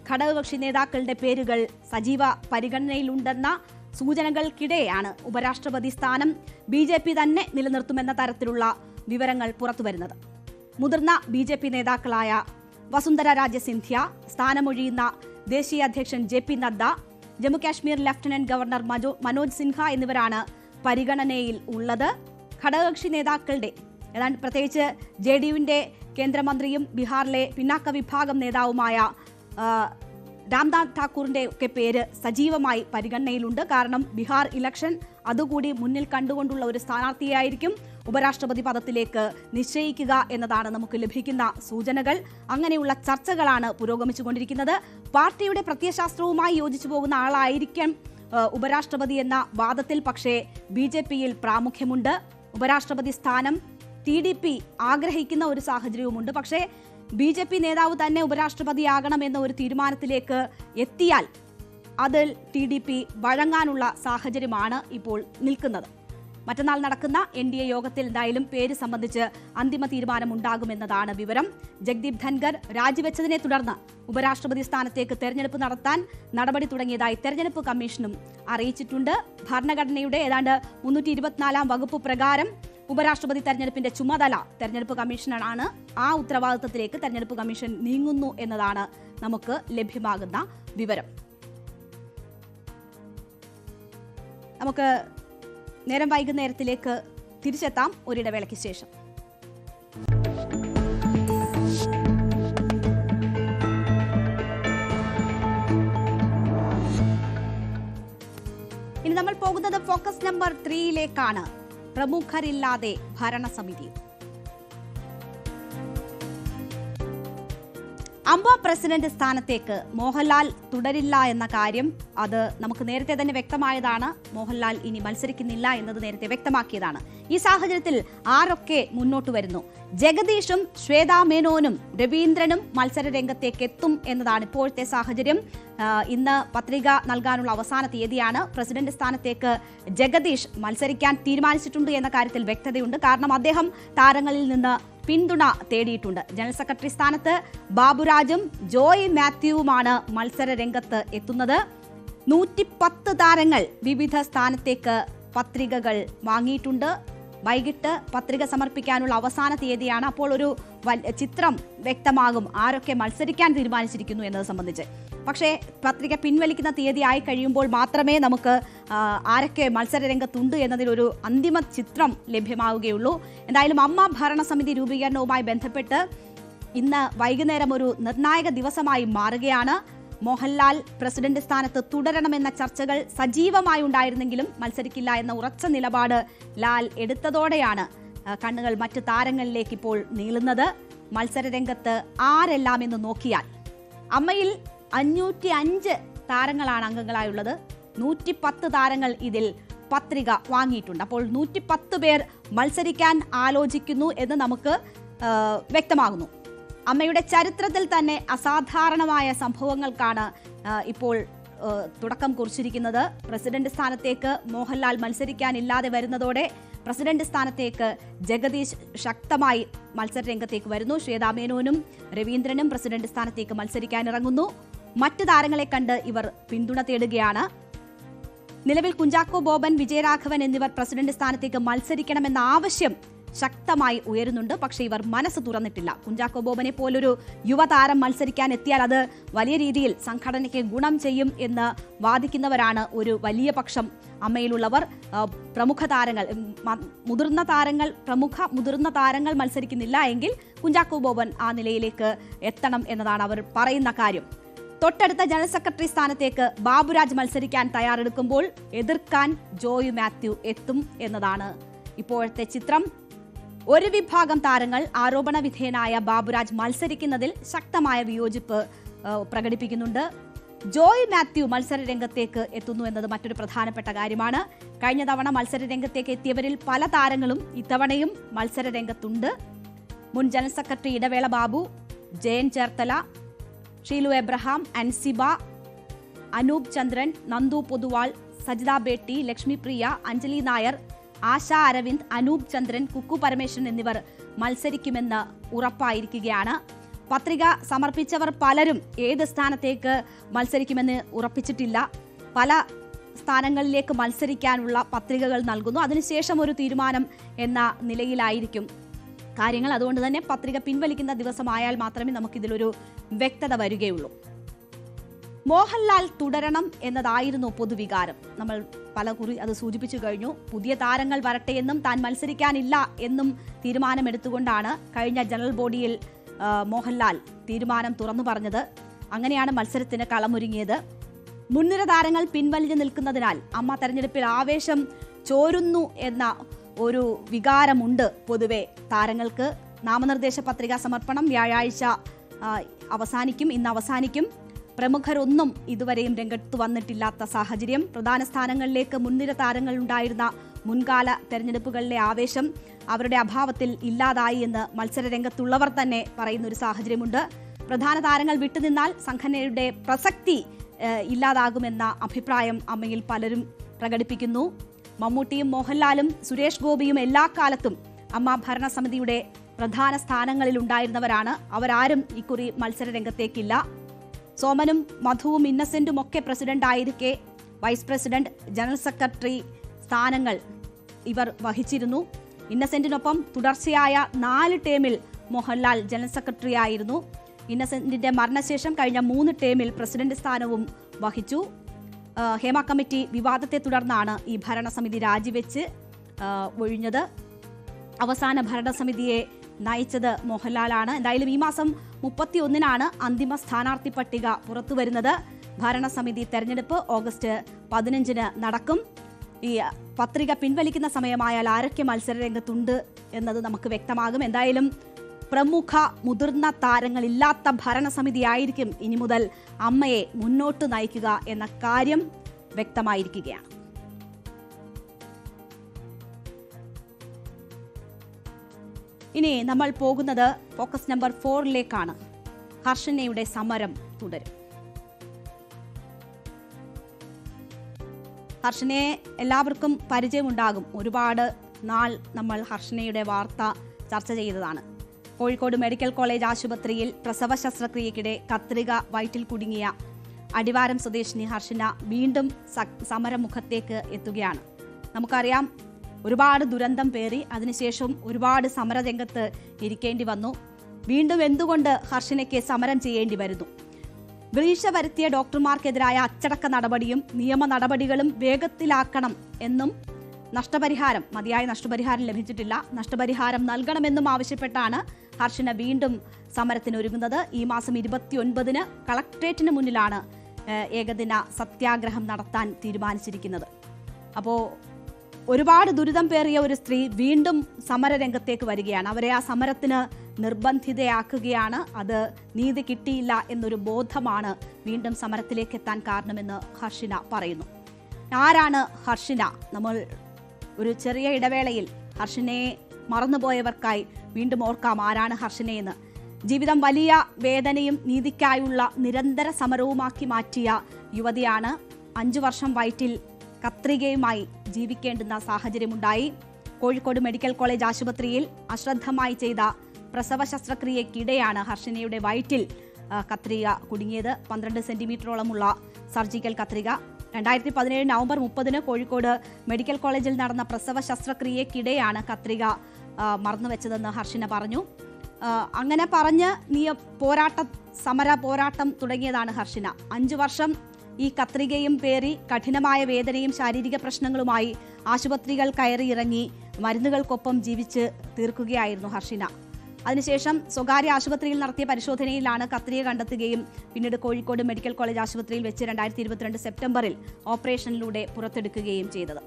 ഘടകകക്ഷി നേതാക്കളുടെ പേരുകൾ സജീവ പരിഗണനയിലുണ്ടെന്ന സൂചനകൾക്കിടെയാണ് ഉപരാഷ്ട്രപതി സ്ഥാനം BJP തന്നെ നിലനിർത്തുമെന്ന തരത്തിലുള്ള വിവരങ്ങൾ പുറത്തുവരുന്നത്. മുതിർന്ന BJP നേതാക്കളായ വസുന്ധര രാജെ സിന്ധ്യ, സ്ഥാനമൊഴിയുന്ന ദേശീയ അധ്യക്ഷൻ JP Nadda, Jammu Kashmir lieutenant governor Manoj Sinha എന്നിവരാണ് പരിഗണനയിൽ ഉള്ളത്. ഘടകകക്ഷി നേതാക്കളുടെ ഏതാണ്ട് പ്രത്യേകിച്ച് JDUവിന്റെ കേന്ദ്രമന്ത്രിയും ബീഹാറിലെ പിന്നാക്ക വിഭാഗം നേതാവുമായ രാംനാഥ് ഠാക്കൂറിന്റെ ഒക്കെ പേര് സജീവമായി പരിഗണനയിലുണ്ട്. കാരണം ബീഹാർ ഇലക്ഷൻ അതുകൂടി മുന്നിൽ കണ്ടുകൊണ്ടുള്ള ഒരു സ്ഥാനാർത്ഥിയായിരിക്കും ഉപരാഷ്ട്രപതി പദത്തിലേക്ക് നിശ്ചയിക്കുക എന്നതാണ് നമുക്ക് ലഭിക്കുന്ന സൂചനകൾ. അങ്ങനെയുള്ള ചർച്ചകളാണ് പുരോഗമിച്ചുകൊണ്ടിരിക്കുന്നത്. പാർട്ടിയുടെ പ്രത്യയശാസ്ത്രവുമായി യോജിച്ചു പോകുന്ന ആളായിരിക്കും ഉപരാഷ്ട്രപതി എന്ന വാദത്തിൽ പക്ഷേ BJPയിൽ പ്രാമുഖ്യമുണ്ട്. ഉപരാഷ്ട്രപതി സ്ഥാനം TDP ആഗ്രഹിക്കുന്ന ഒരു സാഹചര്യവുമുണ്ട്. പക്ഷേ BJP നേതാവ് തന്നെ ഉപരാഷ്ട്രപതിയാകണമെന്ന ഒരു തീരുമാനത്തിലേക്ക് എത്തിയാൽ അതിൽ TDP വഴങ്ങാനുള്ള സാഹചര്യമാണ് ഇപ്പോൾ നിൽക്കുന്നത്. മറ്റന്നാൾ നടക്കുന്ന NDA യോഗത്തിൽ എന്തായാലും പേര് സംബന്ധിച്ച് അന്തിമ തീരുമാനമുണ്ടാകുമെന്നതാണ് വിവരം. ജഗ്ദീപ് ധൻഖർ രാജിവെച്ചതിനെ തുടർന്ന് ഉപരാഷ്ട്രപതി സ്ഥാനത്തേക്ക് തെരഞ്ഞെടുപ്പ് നടത്താൻ നടപടി തുടങ്ങിയതായി തെരഞ്ഞെടുപ്പ് കമ്മീഷനും അറിയിച്ചിട്ടുണ്ട്. ഭരണഘടനയുടെ ഏതാണ്ട് 324 വകുപ്പ് പ്രകാരം ഉപരാഷ്ട്രപതി തെരഞ്ഞെടുപ്പിന്റെ ചുമതല തെരഞ്ഞെടുപ്പ് കമ്മീഷനാണ്. ആ ഉത്തരവാദിത്തത്തിലേക്ക് തെരഞ്ഞെടുപ്പ് കമ്മീഷൻ നീങ്ങുന്നു എന്നതാണ് നമുക്ക് ലഭ്യമാകുന്ന വിവരം. നമുക്ക് നേരം വൈകുന്നേരത്തിലേക്ക് തിരിച്ചെത്താം ഒരിടവേളയ്ക്ക് ശേഷം. ഇനി നമ്മൾ പോകുന്നത് ഫോക്കസ് നമ്പർ 3യിലേക്കാണ്. പ്രമുഖരില്ലാതെ ഭരണസമിതി. അംബ പ്രസിഡന്റ് സ്ഥാനത്തേക്ക് മോഹൻലാൽ തുടരില്ല എന്ന കാര്യം അത് നമുക്ക് നേരത്തെ തന്നെ വ്യക്തമായതാണ്. മോഹൻലാൽ ഇനി മത്സരിക്കുന്നില്ല എന്നത് നേരത്തെ വ്യക്തമാക്കിയതാണ്. ഈ സാഹചര്യത്തിൽ ആരൊക്കെ മുന്നോട്ട് വരുന്നു? ജഗദീഷും ശ്വേതാ മേനോനും രവീന്ദ്രനും മത്സര രംഗത്തേക്ക് എത്തും എന്നതാണ് ഇപ്പോഴത്തെ സാഹചര്യം. ഇന്ന് പത്രിക നൽകാനുള്ള അവസാന തീയതിയാണ്. പ്രസിഡന്റ് സ്ഥാനത്തേക്ക് ജഗദീഷ് മത്സരിക്കാൻ തീരുമാനിച്ചിട്ടുണ്ട് എന്ന കാര്യത്തിൽ വ്യക്തതയുണ്ട്. കാരണം അദ്ദേഹം താരങ്ങളിൽ നിന്ന് പിന്തുണ തേടിയിട്ടുണ്ട്. ജനറൽ സെക്രട്ടറി സ്ഥാനത്ത് ബാബുരാജും ജോയ് മാത്യുവുമാണ് മത്സര രംഗത്ത് എത്തുന്നത്. 110 താരങ്ങൾ വിവിധ സ്ഥാനത്തേക്ക് പത്രികകൾ വാങ്ങിയിട്ടുണ്ട്. വൈകിട്ട് പത്രിക സമർപ്പിക്കാനുള്ള അവസാന തീയതിയാണ്. അപ്പോൾ ഒരു ചിത്രം വ്യക്തമാകും ആരൊക്കെ മത്സരിക്കാൻ തീരുമാനിച്ചിരിക്കുന്നു എന്നത് സംബന്ധിച്ച്. പക്ഷേ പത്രിക പിൻവലിക്കുന്ന തീയതി ആയി കഴിയുമ്പോൾ മാത്രമേ നമുക്ക് ആരൊക്കെ മത്സര രംഗത്തുണ്ട് എന്നതിലൊരു അന്തിമ ചിത്രം ലഭ്യമാവുകയുള്ളൂ. എന്തായാലും അമ്മ ഭരണസമിതി രൂപീകരണവുമായി ബന്ധപ്പെട്ട് ഇന്ന് വൈകുന്നേരം ഒരു നിർണായക ദിവസമായി മാറുകയാണ്. മോഹൻലാൽ പ്രസിഡന്റ് സ്ഥാനത്ത് തുടരണമെന്ന ചർച്ചകൾ സജീവമായി ഉണ്ടായിരുന്നെങ്കിലും മത്സരിക്കില്ല എന്ന ഉറച്ച നിലപാട് ലാൽ എടുത്തതോടെയാണ് കണ്ണുകൾ മറ്റ് താരങ്ങളിലേക്ക് ഇപ്പോൾ നീളുന്നത്. മത്സര രംഗത്ത് ആരെല്ലാം എന്ന് നോക്കിയാൽ അമ്മയിൽ 505 താരങ്ങളാണ് അംഗങ്ങളായുള്ളത്. 110 താരങ്ങൾ ഇതിൽ പത്രിക വാങ്ങിയിട്ടുണ്ട്. അപ്പോൾ 110 പേർ മത്സരിക്കാൻ ആലോചിക്കുന്നു എന്ന് നമുക്ക് വ്യക്തമാകുന്നു. അമ്മയുടെ ചരിത്രത്തിൽ തന്നെ അസാധാരണമായ സംഭവങ്ങൾക്കാണ് ഇപ്പോൾ തുടക്കം കുറിച്ചിരിക്കുന്നത്. പ്രസിഡന്റ് സ്ഥാനത്തേക്ക് മോഹൻലാൽ മത്സരിക്കാനില്ലാതെ വരുന്നതോടെ പ്രസിഡന്റ് സ്ഥാനത്തേക്ക് ജഗദീഷ് ശക്തമായി മത്സര രംഗത്തേക്ക് വരുന്നു. ശ്വേതാ മേനോനും രവീന്ദ്രനും പ്രസിഡന്റ് സ്ഥാനത്തേക്ക് മത്സരിക്കാനിറങ്ങുന്നു. മറ്റ് താരങ്ങളെ കണ്ട് ഇവർ പിന്തുണ തേടുകയാണ്. നിലവിൽ കുഞ്ചാക്കോ ബോബൻ, വിജയരാഘവൻ എന്നിവർ പ്രസിഡന്റ് സ്ഥാനത്തേക്ക് മത്സരിക്കണമെന്ന ആവശ്യം ശക്തമായി ഉയരുന്നുണ്ട്. പക്ഷേ ഇവർ മനസ്സ് തുറന്നിട്ടില്ല. കുഞ്ചാക്കോ ബോബനെ പോലൊരു യുവതാരം മത്സരിക്കാൻ എത്തിയാൽ അത് വലിയ രീതിയിൽ സംഘടനയ്ക്ക് ഗുണം ചെയ്യും എന്ന് വാദിക്കുന്നവരാണ് ഒരു വലിയ പക്ഷം അമ്മയിലുള്ളവർ. പ്രമുഖ താരങ്ങൾ, മുതിർന്ന താരങ്ങൾ മത്സരിക്കുന്നില്ല എങ്കിൽ കുഞ്ചാക്കോ ബോബൻ ആ നിലയിലേക്ക് എത്തണം എന്നതാണ് അവർ പറയുന്ന കാര്യം. തൊട്ടടുത്ത ജനറൽ സെക്രട്ടറി സ്ഥാനത്തേക്ക് ബാബുരാജ് മത്സരിക്കാൻ തയ്യാറെടുക്കുമ്പോൾ എതിർക്കാൻ ജോയ് മാത്യു എത്തും എന്നതാണ് ഇപ്പോഴത്തെ ചിത്രം. ഒരു വിഭാഗം താരങ്ങൾ ആരോപണ വിധേയനായ ബാബുരാജ് മത്സരിക്കുന്നതിൽ ശക്തമായ വിയോജിപ്പ് പ്രകടിപ്പിക്കുന്നുണ്ട്. ജോയ് മാത്യു മത്സര രംഗത്തേക്ക് എത്തുന്നു എന്നത് മറ്റൊരു പ്രധാനപ്പെട്ട കാര്യമാണ്. കഴിഞ്ഞ തവണ മത്സര രംഗത്തേക്ക് എത്തിയവരിൽ പല താരങ്ങളും ഇത്തവണയും മത്സര രംഗത്തുണ്ട്. മുൻ general secretary Idavela Babu, Jayan Cherthala, Sheelu Abraham, Ansiba, Anoop ചന്ദ്രൻ, നന്ദു പൊതുവാൾ, സജിത ബേട്ടി, ലക്ഷ്മി പ്രിയ, അഞ്ജലി നായർ, ആശ അരവിന്ദ്, അനൂപ് ചന്ദ്രൻ, കുക്കു പരമേശ്വരൻ എന്നിവർ മത്സരിക്കുമെന്ന് ഉറപ്പായിരിക്കുകയാണ്. പത്രിക സമർപ്പിച്ചവർ പലരും ഏത് സ്ഥാനത്തേക്ക് മത്സരിക്കുമെന്ന് ഉറപ്പിച്ചിട്ടില്ല. പല സ്ഥാനങ്ങളിലേക്ക് മത്സരിക്കാനുള്ള പത്രികകൾ നൽകുന്നു. അതിനുശേഷം ഒരു തീരുമാനം എന്ന നിലയിലായിരിക്കും കാര്യങ്ങൾ. അതുകൊണ്ട് തന്നെ പത്രിക പിൻവലിക്കുന്ന ദിവസമായാൽ മാത്രമേ നമുക്കിതിലൊരു വ്യക്തത വരികയുള്ളൂ. മോഹൻലാൽ തുടരണം എന്നതായിരുന്നു പൊതുവികാരം. നമ്മൾ പലകുറി അത് സൂചിപ്പിച്ചു കഴിഞ്ഞു. പുതിയ താരങ്ങൾ വരട്ടെ എന്നും താൻ മത്സരിക്കാനില്ല എന്നും തീരുമാനമെടുത്തുകൊണ്ടാണ് കഴിഞ്ഞ ജനറൽ ബോഡിയിൽ മോഹൻലാൽ തീരുമാനം തുറന്നു പറഞ്ഞത്. അങ്ങനെയാണ് മത്സരത്തിന് കളമൊരുങ്ങിയത്. മുൻനിര താരങ്ങൾ പിൻവലിഞ്ഞു നിൽക്കുന്നതിനാൽ അമ്മ തെരഞ്ഞെടുപ്പിൽ ആവേശം ചോരുന്നു എന്ന ഒരു വികാരമുണ്ട് പൊതുവെ താരങ്ങൾക്ക്. നാമനിർദ്ദേശ പത്രികാ സമർപ്പണം വ്യാഴാഴ്ച അവസാനിക്കും, ഇന്ന് അവസാനിക്കും. പ്രമുഖരൊന്നും ഇതുവരെയും രംഗത്ത് വന്നിട്ടില്ലാത്ത സാഹചര്യം. പ്രധാന സ്ഥാനങ്ങളിലേക്ക് മുൻനിര താരങ്ങൾ ഉണ്ടായിരുന്ന മുൻകാല തെരഞ്ഞെടുപ്പുകളിലെ ആവേശം അവരുടെ അഭാവത്തിൽ ഇല്ലാതായി എന്ന് മത്സര രംഗത്തുള്ളവർ തന്നെ പറയുന്ന ഒരു സാഹചര്യമുണ്ട്. പ്രധാന താരങ്ങൾ വിട്ടുനിന്നാൽ സംഘടനയുടെ പ്രസക്തി ഇല്ലാതാകുമെന്ന അഭിപ്രായം അമ്മയിൽ പലരും പ്രകടിപ്പിക്കുന്നു. മമ്മൂട്ടിയും മോഹൻലാലും സുരേഷ് ഗോപിയും എല്ലാ കാലത്തും അമ്മ ഭരണസമിതിയുടെ പ്രധാന സ്ഥാനങ്ങളിൽ ഉണ്ടായിരുന്നവരാണ്. അവരാരും ഇക്കുറി മത്സര രംഗത്തേക്കില്ല. സോമനും മധുവും ഇന്നസെന്റും ഒക്കെ പ്രസിഡന്റ് ആയിരിക്കെ വൈസ് പ്രസിഡന്റ്, ജനറൽ സെക്രട്ടറി സ്ഥാനങ്ങൾ ഇവർ വഹിച്ചിരുന്നു. ഇന്നസെന്റിനൊപ്പം തുടർച്ചയായ 4 ടേമിൽ മോഹൻലാൽ ജനറൽ സെക്രട്ടറി ആയിരുന്നു. ഇന്നസെന്റിന്റെ മരണശേഷം കഴിഞ്ഞ 3 ടേമിൽ പ്രസിഡന്റ് സ്ഥാനവും വഹിച്ചു. ഹേമ കമ്മിറ്റി വിവാദത്തെ തുടർന്നാണ് ഈ ഭരണസമിതി രാജിവെച്ച് ഒഴിഞ്ഞത്. അവസാന ഭരണസമിതിയെ നയിച്ചത് മോഹൻലാലാണ്. എന്തായാലും ഈ മാസം 31-നാണ് അന്തിമ സ്ഥാനാർത്ഥി പട്ടിക പുറത്തുവരുന്നത്. ഭരണസമിതി തെരഞ്ഞെടുപ്പ് ഓഗസ്റ്റ് 15-ന് നടക്കും. ഈ പത്രിക പിൻവലിക്കുന്ന സമയമായാൽ ആരൊക്കെ മത്സര രംഗത്തുണ്ട് എന്നത് നമുക്ക് വ്യക്തമാകും. എന്തായാലും പ്രമുഖ മുതിർന്ന താരങ്ങളില്ലാത്ത ഭരണസമിതിയായിരിക്കും ഇനി മുതൽ അമ്മയെ മുന്നോട്ട് നയിക്കുക എന്ന കാര്യം വ്യക്തമായിരിക്കുകയാണ്. ഇനി നമ്മൾ പോകുന്നത് ഫോക്കസ് നമ്പർ 4-ലേക്കാണ്. ഹർഷനയുടെ സമരം തുടരും. ഹർഷനയെ എല്ലാവർക്കും പരിചയമുണ്ടാകും. ഒരുപാട് നാൾ നമ്മൾ ഹർഷനയുടെ വാർത്ത ചർച്ച ചെയ്തതാണ്. കോഴിക്കോട് മെഡിക്കൽ കോളേജ് ആശുപത്രിയിൽ പ്രസവ ശസ്ത്രക്രിയയ്ക്കിടെ കത്രിക വയറ്റിൽ കുടുങ്ങിയ അടിവാരം സ്വദേശിനി ഹർഷന വീണ്ടും സമരമുഖത്തേക്ക് എത്തുകയാണ്. നമുക്കറിയാം, ഒരുപാട് ദുരന്തം പേറി അതിനുശേഷം ഒരുപാട് സമരരംഗത്ത് ഇരിക്കേണ്ടി വന്നു. വീണ്ടും എന്തുകൊണ്ട് ഹർഷനയ്ക്ക് സമരം ചെയ്യേണ്ടി വരുന്നു? വീഴ്ച വരുത്തിയ ഡോക്ടർമാർക്കെതിരായ അച്ചടക്ക നടപടിയും നിയമ നടപടികളും വേഗത്തിലാക്കണം എന്നും മതിയായ നഷ്ടപരിഹാരം ലഭിച്ചിട്ടില്ല, നഷ്ടപരിഹാരം നൽകണമെന്നും ആവശ്യപ്പെട്ടാണ് ഹർഷന വീണ്ടും സമരത്തിനൊരുങ്ങുന്നത്. ഈ മാസം 29-ന് കളക്ട്രേറ്റിന് മുന്നിലാണ് ഏകദിന സത്യാഗ്രഹം നടത്താൻ തീരുമാനിച്ചിരിക്കുന്നത്. അപ്പോൾ ഒരുപാട് ദുരിതം പേറിയ ഒരു സ്ത്രീ വീണ്ടും സമരരംഗത്തേക്ക് വരികയാണ്. അവരെ ആ സമരത്തിന് നിർബന്ധിതയാക്കുകയാണ്. അത് നീതി കിട്ടിയില്ല എന്നൊരു ബോധമാണ് വീണ്ടും സമരത്തിലേക്ക് എത്താൻ കാരണമെന്ന് ഹർഷന പറയുന്നു. ആരാണ് ഹർഷന? നമ്മൾ ഒരു ചെറിയ ഇടവേളയിൽ ഹർഷനയെ മറന്നുപോയവർക്കായി വീണ്ടും ഓർക്കാം ആരാണ് ഹർഷനയെന്ന്. ജീവിതം വലിയ വേദനയും നീതിക്കായുള്ള നിരന്തര സമരവുമാക്കി മാറ്റിയ യുവതിയാണ്. 5 വർഷം വയറ്റിൽ കത്രികയുമായി ജീവിക്കേണ്ടുന്ന സാഹചര്യമുണ്ടായി. കോഴിക്കോട് മെഡിക്കൽ കോളേജ് ആശുപത്രിയിൽ അശ്രദ്ധമായി ചെയ്ത പ്രസവ ശസ്ത്രക്രിയയ്ക്കിടെയാണ് ഹർഷനയുടെ വയറ്റിൽ കത്രിക കുടുങ്ങിയത്. 12 സെന്റിമീറ്ററോളമുള്ള സർജിക്കൽ കത്രിക. 2017 നവംബർ 30-ന് കോഴിക്കോട് മെഡിക്കൽ കോളേജിൽ നടന്ന പ്രസവ ശസ്ത്രക്രിയയ്ക്കിടെയാണ് കത്രിക മറന്നുവെച്ചതെന്ന് ഹർഷന പറഞ്ഞു. അങ്ങനെ പറഞ്ഞ് സമര പോരാട്ടം തുടങ്ങിയതാണ് ഹർഷന. 5 വർഷം ഈ കത്രികയും പേറി കഠിനമായ വേദനയും ശാരീരിക പ്രശ്നങ്ങളുമായി ആശുപത്രികൾ കയറിയിറങ്ങി മരുന്നുകൾക്കൊപ്പം ജീവിച്ച് തീർക്കുകയായിരുന്നു ഹർഷന. അതിനുശേഷം സ്വകാര്യ ആശുപത്രിയിൽ നടത്തിയ പരിശോധനയിലാണ് കത്രിക കണ്ടെത്തുകയും പിന്നീട് കോഴിക്കോട് മെഡിക്കൽ കോളേജ് ആശുപത്രിയിൽ വെച്ച് 2022 സെപ്റ്റംബറിൽ ഓപ്പറേഷനിലൂടെ പുറത്തെടുക്കുകയും ചെയ്തത്.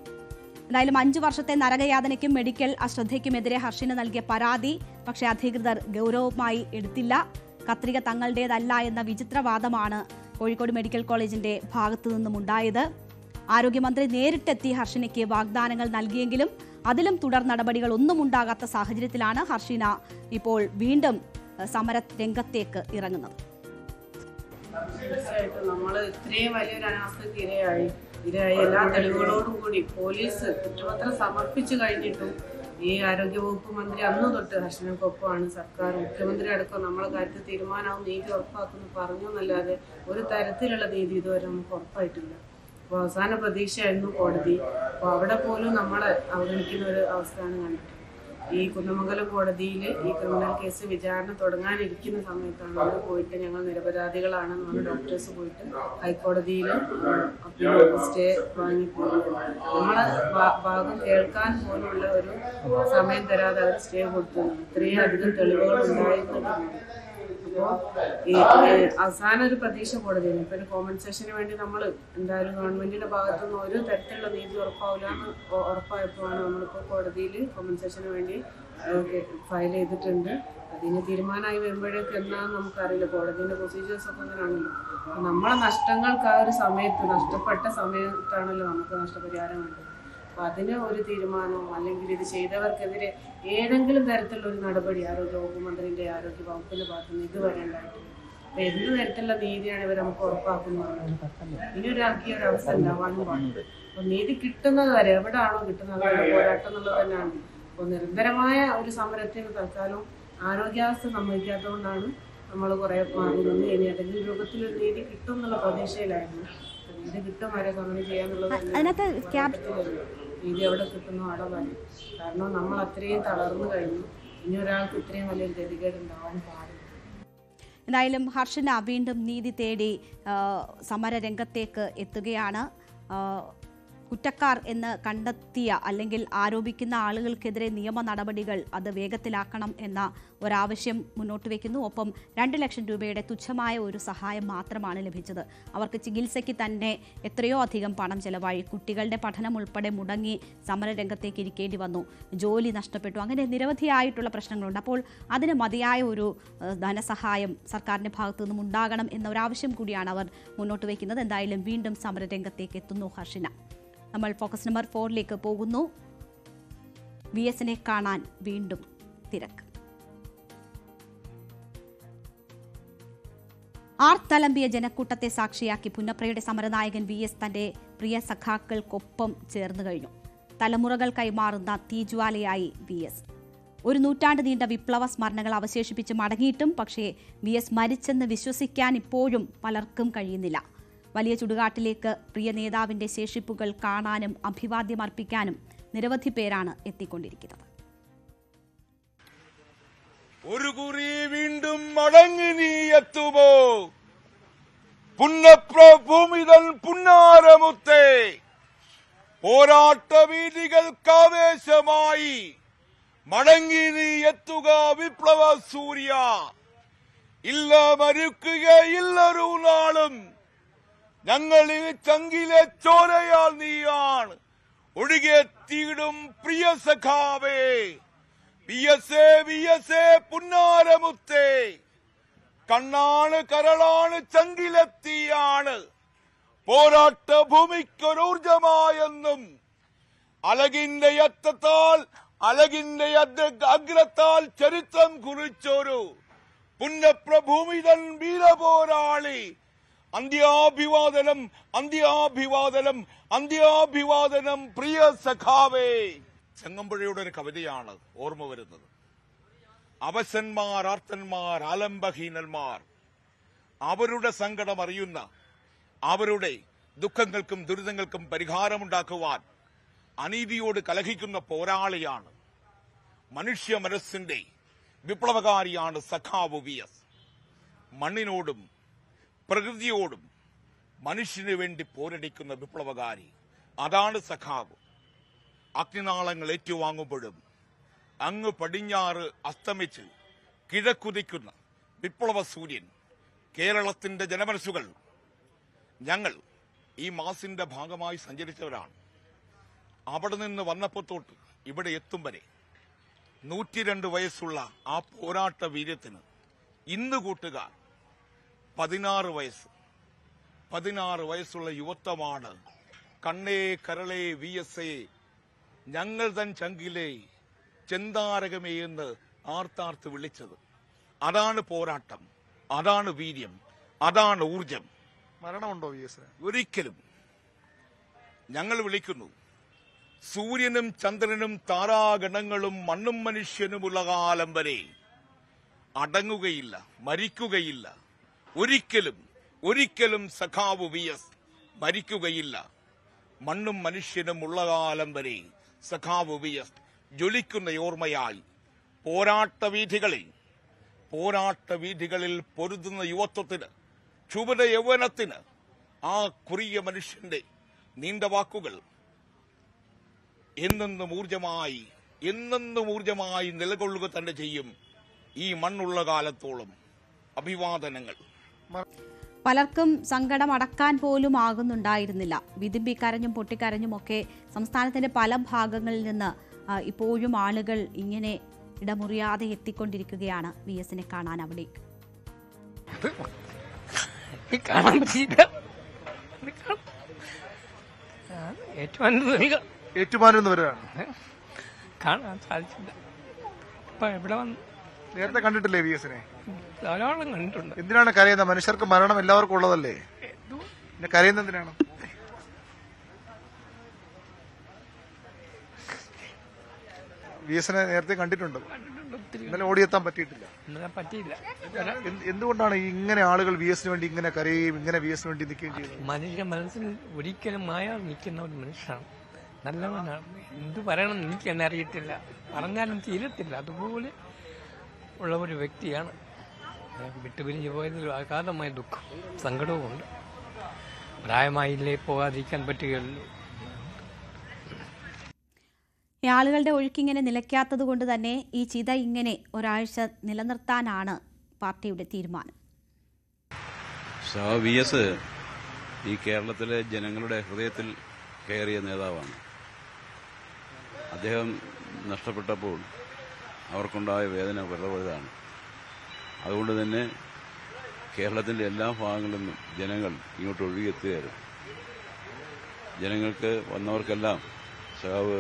എന്തായാലും 5 വർഷത്തെ നരകയാതനയ്ക്കും മെഡിക്കൽ അശ്രദ്ധയ്ക്കുമെതിരെ ഹർഷന നൽകിയ പരാതി പക്ഷേ അധികൃതർ ഗൗരവമായി എടുത്തില്ല. കത്രിക തങ്ങളുടേതല്ല എന്ന വിചിത്രവാദമാണ് കോഴിക്കോട് മെഡിക്കൽ കോളേജിന്റെ ഭാഗത്തു നിന്നും ഉണ്ടായത്. ആരോഗ്യമന്ത്രി നേരിട്ടെത്തി ഹർഷനയ്ക്ക് വാഗ്ദാനങ്ങൾ നൽകിയെങ്കിലും അതിലും തുടർ നടപടികൾ ഒന്നും ഉണ്ടാകാത്ത സാഹചര്യത്തിലാണ് ഹർഷന ഇപ്പോൾ വീണ്ടും സമര രംഗത്തേക്ക് ഇറങ്ങുന്നത്. തീർച്ചയായിട്ടും നമ്മൾ ഇത്രയും വലിയൊരു അനാസ്ഥയ്ക്ക് ഇരയായി എല്ലാ തെളിവുകളോടും കൂടി പോലീസ് കുറ്റപത്രം സമർപ്പിച്ചു കഴിഞ്ഞിട്ടും ഈ ആരോഗ്യവകുപ്പ് മന്ത്രി അന്നു തൊട്ട് ഹർഷനക്കൊപ്പമാണ് സർക്കാർ, മുഖ്യമന്ത്രി അടക്കം നമ്മളെ കാര്യത്തിൽ തീരുമാനമാവും നീതി ഉറപ്പാക്കുന്നു പറഞ്ഞു എന്നല്ലാതെ ഒരു തരത്തിലുള്ള നീതി ഇതുവരെ നമുക്ക് ഉറപ്പായിട്ടില്ല. അപ്പോൾ അവസാന പ്രതീക്ഷയായിരുന്നു കോടതി. അപ്പോൾ അവിടെ പോലും നമ്മളെ അവഗണിക്കുന്ന ഒരു അവസ്ഥയാണ് കണ്ടിട്ടുള്ളത്. ഈ കുന്നമംഗലം കോടതിയിൽ ഈ ക്രിമിനൽ കേസ് വിചാരണ തുടങ്ങാനിരിക്കുന്ന സമയത്താണ് അവർ പോയിട്ട് ഞങ്ങൾ നിരപരാധികളാണെന്ന് പറഞ്ഞ് ഡോക്ടേഴ്സ് പോയിട്ട് ഹൈക്കോടതിയിൽ സ്റ്റേ വാങ്ങിപ്പോയി. നമ്മളെ ഭാഗം കേൾക്കാൻ പോലുള്ള ഒരു സമയം തരാതെ അവർ സ്റ്റേ കൊടുത്തു. ഇത്രയും അധികം തെളിവുകൾ ഉണ്ടായിരുന്നിട്ടുണ്ട്. അപ്പോൾ അവസാന ഒരു പ്രതീക്ഷ കോടതിയാണ്. ഇപ്പൊ ഒരു കോമ്പൻസേഷന് വേണ്ടി നമ്മൾ എന്തായാലും ഗവൺമെന്റിന്റെ ഭാഗത്തുനിന്ന് ഒരു തരത്തിലുള്ള നീതി ഉറപ്പാവില്ല എന്ന് ഉറപ്പായപ്പോഴാണ് നമ്മളിപ്പോൾ കോടതിയിൽ കോമ്പൻസേഷന് വേണ്ടി ഫയൽ ചെയ്തിട്ടുണ്ട്. അതിന് തീരുമാനമായി വരുമ്പോഴേക്ക് എന്നാന്ന് നമുക്കറിയില്ല. കോടതിന്റെ പ്രൊസീജിയേഴ്സ് ഒക്കെ അങ്ങനെയാണല്ലോ. നമ്മളെ നഷ്ടങ്ങൾക്ക് ആ ഒരു സമയത്ത് നഷ്ടപ്പെട്ട സമയത്താണല്ലോ നമുക്ക് നഷ്ടപരിഹാരം വേണ്ടത്. അപ്പൊ അതിന് ഒരു തീരുമാനം അല്ലെങ്കിൽ ഇത് ചെയ്തവർക്കെതിരെ ഏതെങ്കിലും തരത്തിലുള്ള ഒരു നടപടി ആരോഗ്യ മന്ത്രിന്റെ ആരോഗ്യ വകുപ്പിന്റെ ഭാഗത്തുനിന്ന് ഇതുവരെ ഉണ്ടായിട്ടില്ല. അപ്പൊ എന്ത് തരത്തിലുള്ള നീതിയാണ് ഇവർ നമുക്ക് ഉറപ്പാക്കുന്നത്? ഇനി ഒരാൾക്ക് ഈ ഒരു അവസ്ഥ ഉണ്ടാവാനും പാടില്ല. അപ്പൊ നീതി കിട്ടുന്നത് വരെ എവിടെയാണോ കിട്ടുന്നത് വരെ പോരാട്ടം എന്നുള്ളത് തന്നെയാണ്. അപ്പോൾ നിരന്തരമായ ഒരു സമരത്തിന് തൽക്കാലം ആരോഗ്യാവസ്ഥ സമ്മതിക്കാത്തതുകൊണ്ടാണ് നമ്മൾ കുറെ മാറി നിന്ന് ഇനി ഏതെങ്കിലും രൂപത്തിലൊരു നീതി കിട്ടും എന്നുള്ള പ്രതീക്ഷയിലായിരുന്നു. നീതി കിട്ടും വരെ സമരം ചെയ്യാന്നുള്ളത് നീതി എവിടെ കിട്ടുന്നു അവിടെ വരും. കാരണം നമ്മൾ അത്രയും തളർന്നു കഴിഞ്ഞു. ഇനി ഒരാൾക്ക് ഇത്രയും വലിയൊരു ഗതികേട് ഉണ്ടാവാൻ പാടില്ല. എന്തായാലും ഹർഷന വീണ്ടും നീതി തേടി സമരരംഗത്തേക്ക് എത്തുകയാണ്. കുറ്റക്കാർ എന്ന് കണ്ടെത്തിയ അല്ലെങ്കിൽ ആരോപിക്കുന്ന ആളുകൾക്കെതിരെ നിയമ നടപടികൾ അത് വേഗത്തിലാക്കണം എന്ന ഒരാവശ്യം മുന്നോട്ട് വയ്ക്കുന്നു. ഒപ്പം 2 ലക്ഷം രൂപയുടെ തുച്ഛമായ ഒരു സഹായം മാത്രമാണ് ലഭിച്ചത്. അവർക്ക് ചികിത്സയ്ക്ക് തന്നെ എത്രയോ അധികം പണം ചെലവായി. കുട്ടികളുടെ പഠനം ഉൾപ്പെടെ മുടങ്ങി സമരരംഗത്തേക്ക് ഇരിക്കേണ്ടി വന്നു. ജോലി നഷ്ടപ്പെട്ടു. അങ്ങനെ നിരവധിയായിട്ടുള്ള പ്രശ്നങ്ങളുണ്ട്. അപ്പോൾ അതിന് മതിയായ ഒരു ധനസഹായം സർക്കാരിൻ്റെ ഭാഗത്തു നിന്നും ഉണ്ടാകണം എന്നൊരാവശ്യം കൂടിയാണ് അവർ മുന്നോട്ട് വയ്ക്കുന്നത്. എന്തായാലും വീണ്ടും സമരരംഗത്തേക്ക് എത്തുന്നു ഹർഷിന. നമ്മൾ ഫോക്കസ് നമ്പർ 4 പോകുന്നു. VS-നെ കാണാൻ വീണ്ടും തിരക്ക്. ആർത്തലമ്പിയ ജനക്കൂട്ടത്തെ സാക്ഷിയാക്കി പുന്നപ്രയുടെ സമരനായകൻ VS തന്റെ പ്രിയ സഖാക്കൾക്കൊപ്പം ചേർന്നു കഴിഞ്ഞു. തലമുറകൾ കൈമാറുന്ന തീജ്വാലയായി VS. ഒരു നൂറ്റാണ്ട് നീണ്ട വിപ്ലവ സ്മരണകൾ അവശേഷിപ്പിച്ച് മടങ്ങിയിട്ടും പക്ഷേ VS മരിച്ചെന്ന് വിശ്വസിക്കാൻ ഇപ്പോഴും പലർക്കും കഴിയുന്നില്ല. വലിയ ചുടുകാട്ടിലേക്ക് പ്രിയ നേതാവിന്റെ ശേഷിപ്പുകൾ കാണാനും അഭിവാദ്യമർപ്പിക്കാനും നിരവധി പേരാണ് എത്തിക്കൊണ്ടിരിക്കുന്നത്. ഒരു കുറി വീണ്ടും മടങ്ങി നീ എത്തുമോ പുന്നപ്രഭൂമിതൻ പുന്നാരമുത്തേ, പോരാട്ട വീതികൾക്കാവേശമായി മടങ്ങി നീ എത്തുക വിപ്ലവ സൂര്യ. ഇല്ല മരിക്കുകയില്ലൊരു നാളും ഞങ്ങളിൽ ചങ്കിലെ ചോരയാൽ നീയാണ് ഒഴുകിയെത്തിയിടും പ്രിയ സഖാവേ. വിയസേ പുന്നാരമുത്തേ, കണ്ണാണ് കരളാണ് ചങ്കിലെത്തിയാണ് പോരാട്ട ഭൂമിക്കൊരൂർജമായെന്നും അലകിന്റെ അഗ്രത്താൽ ചരിത്രം കുറിച്ചൊരു പുന്നപ്രഭൂമിതൻ വീരപോരാളി. അന്ത്യാഭിവാദനം പ്രിയ സഖാവേ. ചെങ്ങമ്പുഴയുടെ ഒരു കവിതയാണ് ഓർമ്മ വരുന്നത്. അവശന്മാർ, ആർത്തന്മാർ, ആലംബഹീനന്മാർ, അവരുടെ സങ്കടം അറിയുന്ന, അവരുടെ ദുഃഖങ്ങൾക്കും ദുരിതങ്ങൾക്കും പരിഹാരമുണ്ടാക്കുവാൻ അനീതിയോട് കലഹിക്കുന്ന പോരാളിയാണ്. മനുഷ്യ മനസ്സിന്റെ വിപ്ലവകാരിയാണ് സഖാവ് VS. മണ്ണിനോടും പ്രകൃതിയോടും മനുഷ്യന് വേണ്ടി പോരടിക്കുന്ന വിപ്ലവകാരി, അതാണ് സഖാവ്. അഗ്നിനാളങ്ങൾ ഏറ്റുവാങ്ങുമ്പോഴും അങ്ങ് പടിഞ്ഞാറ് അസ്തമിച്ച് കിഴക്കുതിക്കുന്ന വിപ്ലവ സൂര്യൻ കേരളത്തിന്റെ ജനമനസ്സുകൾ. ഞങ്ങൾ ഈ മാസിന്റെ ഭാഗമായി സഞ്ചരിച്ചവരാണ്. അവിടെ നിന്ന് വന്നപ്പോൾ തൊട്ട് ഇവിടെ എത്തും വരെ 102 വയസ്സുള്ള ആ പോരാട്ട വീര്യത്തിന് ഇന്ന് കൂട്ടുകാർ 16 വയസ്സ്. 16 വയസ്സുള്ള യുവത്വമാണ്. കണ്ണേ കരളേ VS-ഏ, ഞങ്ങൾ തൻ ചങ്കിലെ ചെന്താരകമേ എന്ന് ആർത്താർത്ത് വിളിച്ചത്. അതാണ് പോരാട്ടം, അതാണ് വീര്യം, അതാണ് ഊർജം. മരണമുണ്ടോ VS-ന്? ഒരിക്കലും. ഞങ്ങൾ വിളിക്കുന്നു, സൂര്യനും ചന്ദ്രനും താരാഗണങ്ങളും മണ്ണും മനുഷ്യനുമുള്ള കാലം വരെ അടങ്ങുകയില്ല, മരിക്കുകയില്ല. ഒരിക്കലും സഖാവ് VS മരിക്കുകയില്ല. മണ്ണും മനുഷ്യനും ഉള്ള കാലം വരെ സഖാവ് VS ജ്വലിക്കുന്ന ഓർമ്മയായി പോരാട്ട വീഥികളിൽ പൊരുതുന്ന യുവത്വത്തിന്, ക്ഷുഭിത യൗവനത്തിന് ആ കുറിയ മനുഷ്യന്റെ നീണ്ട വാക്കുകൾ എന്നെന്നും ഊർജമായി നിലകൊള്ളുക തന്നെ ചെയ്യും ഈ മണ്ണുള്ള കാലത്തോളം. അഭിവാദനങ്ങൾ. പലർക്കും സങ്കടം അടക്കാൻ പോലും ആകുന്നുണ്ടായിരുന്നില്ല. വിതുമ്പിക്കരഞ്ഞും പൊട്ടിക്കരഞ്ഞുമൊക്കെ സംസ്ഥാനത്തിന്റെ പല ഭാഗങ്ങളിൽ നിന്ന് ഇപ്പോഴും ആളുകൾ ഇങ്ങനെ ഇടമുറിയാതെ എത്തിക്കൊണ്ടിരിക്കുകയാണ് VS-നെ കാണാൻ അവിടേക്ക്. ഏറ്റുമാനൂരിലാണ് കാണാൻ സാധിച്ചില്ല. ഇവിടെ വന്ന് നേരത്തെ കണ്ടിട്ടില്ലേ VS-നെ? ധാരാളം കണ്ടിട്ടുണ്ട്. എന്തിനാണ് കരയുന്നത്? മനുഷ്യർക്ക് മരണം എല്ലാവർക്കും ഉള്ളതല്ലേ, പിന്നെ കരയുന്നത് എന്തിനാണ്? VS-നെ നേരത്തെ കണ്ടിട്ടുണ്ട്, ഇന്നലെ ഓടിയെത്താൻ പറ്റിയിട്ടില്ല. എന്തുകൊണ്ടാണ് ഇങ്ങനെ ആളുകൾ VS-ന് വേണ്ടി ഇങ്ങനെ കരയുകയും ഇങ്ങനെ VS-ന് വേണ്ടി നിൽക്കുകയും ചെയ്യുന്നത്? മനുഷ്യ മനസ്സിൽ ഒരിക്കലും മായാതെ നിൽക്കുന്ന ഒരു മനുഷ്യനാണ്, നല്ലവനാണ്. എന്ത് പറയണം എനിക്ക് തന്നെ അറിയത്തില്ല, പറഞ്ഞാലും തീരത്തില്ല. അതുപോലെ ഉള്ള ഒരു വ്യക്തിയാണ്. വിട്ടുപിരിഞ്ഞു പോയതിൽ അഗാധമായ ദുഃഖം സങ്കടവും ഉണ്ട്. പ്രായമായില്ലേ, പോകാതിരിക്കാൻ പറ്റുകയുള്ളൂ. ഈ ആളുകളുടെ ഒഴുക്കിങ്ങനെ നിലയ്ക്കാത്തത് കൊണ്ട് തന്നെ ഈ ചിത ഇങ്ങനെ ഒരാഴ്ച നിലനിർത്താനാണ് പാർട്ടിയുടെ തീരുമാനം. VS ഈ കേരളത്തിലെ ജനങ്ങളുടെ ഹൃദയത്തിൽ കയറിയ നേതാവാണ്. അദ്ദേഹം നഷ്ടപ്പെട്ടപ്പോൾ അവർക്കുണ്ടായ വേദന വളരെ വലുതാണ്. അതുകൊണ്ട് തന്നെ കേരളത്തിൻ്റെ എല്ലാ ഭാഗങ്ങളിൽ നിന്നും ജനങ്ങൾ ഇങ്ങോട്ട് ഒഴുകിയെത്തുകയായിരുന്നു. ജനങ്ങൾക്ക് വന്നവർക്കെല്ലാം സഖാവ്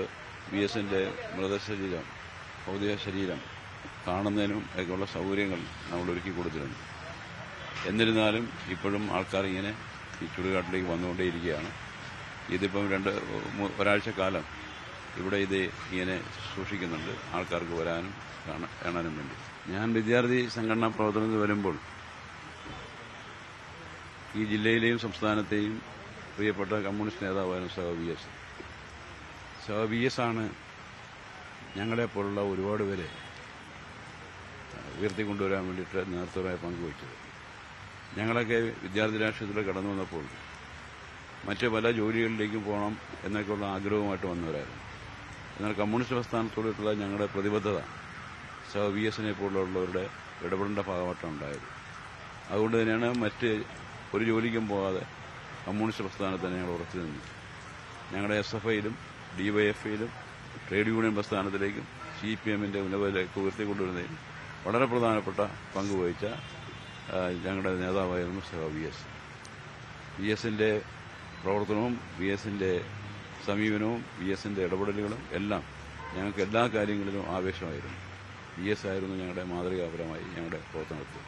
VS-ന്റെ മൃതശരീരം, ഭൗതിക ശരീരം കാണുന്നതിനും ഒക്കെയുള്ള സൗകര്യങ്ങൾ നമ്മൾ ഒരുക്കി കൊടുത്തിരുന്നു. എന്നിരുന്നാലും ഇപ്പോഴും ആൾക്കാർ ഇങ്ങനെ ഈ ചുടുകാട്ടിലേക്ക് വന്നുകൊണ്ടേയിരിക്കുകയാണ്. ഇതിപ്പം ഒരാഴ്ചക്കാലം ഇവിടെ ഇത് ഇങ്ങനെ സൂക്ഷിക്കുന്നുണ്ട്, ആൾക്കാർക്ക് വരാനും കാണാനും വേണ്ടി. ഞാൻ വിദ്യാർത്ഥി സംഘടനാ പ്രവർത്തനത്തിൽ വരുമ്പോൾ ഈ ജില്ലയിലെയും സംസ്ഥാനത്തെയും പ്രിയപ്പെട്ട കമ്മ്യൂണിസ്റ്റ് നേതാവായിരുന്നു സഖാവ് VS. സഖാവ് VS ആണ് ഞങ്ങളെപ്പോലുള്ള ഒരുപാട് പേരെ ഉയർത്തിക്കൊണ്ടുവരാൻ വേണ്ടിയിട്ട് നേതൃത്വമായി പങ്കുവച്ചത്. ഞങ്ങളൊക്കെ വിദ്യാർത്ഥി രാഷ്ട്രീയത്തിൽ കടന്നു വന്നപ്പോൾ മറ്റ് പല ജോലികളിലേക്കും പോകണം എന്നൊക്കെയുള്ള ആഗ്രഹവുമായിട്ട് വന്നവരായിരുന്നു. എന്നാൽ കമ്മ്യൂണിസ്റ്റ് പ്രസ്ഥാനത്തോടുള്ള ഞങ്ങളുടെ പ്രതിബദ്ധത സഖാവ് VS-നെ പോലുള്ളവരുടെ ഇടപെടേണ്ട ഭാഗമായിട്ടാണ് ഉണ്ടായത്. അതുകൊണ്ട് തന്നെയാണ് മറ്റ് ഒരു ജോലിക്കും പോകാതെ കമ്മ്യൂണിസ്റ്റ് പ്രസ്ഥാനത്തെ ഞങ്ങൾ ഉറച്ചു നിന്നു. ഞങ്ങളുടെ SFIയിലും DYFIയിലും ട്രേഡ് യൂണിയൻ പ്രസ്ഥാനത്തിലേക്കും CPM-ന്റെ ഉന്നതയിലേക്ക് ഉയർത്തിക്കൊണ്ടുവരുന്നതിൽ വളരെ പ്രധാനപ്പെട്ട പങ്കുവഹിച്ച ഞങ്ങളുടെ നേതാവായിരുന്നു സഖാവ് VS. VS-ന്റെ പ്രവർത്തനവും VS-ന്റെ സമീപനവും VS-ന്റെ ഇടപെടലുകളും എല്ലാം ഞങ്ങൾക്ക് എല്ലാ കാര്യങ്ങളിലും ആവേശമായിരുന്നു. VS ആയിരുന്നു ഞങ്ങളുടെ മാതൃകാപരമായി ഞങ്ങളുടെ പ്രവർത്തനത്തിൽ.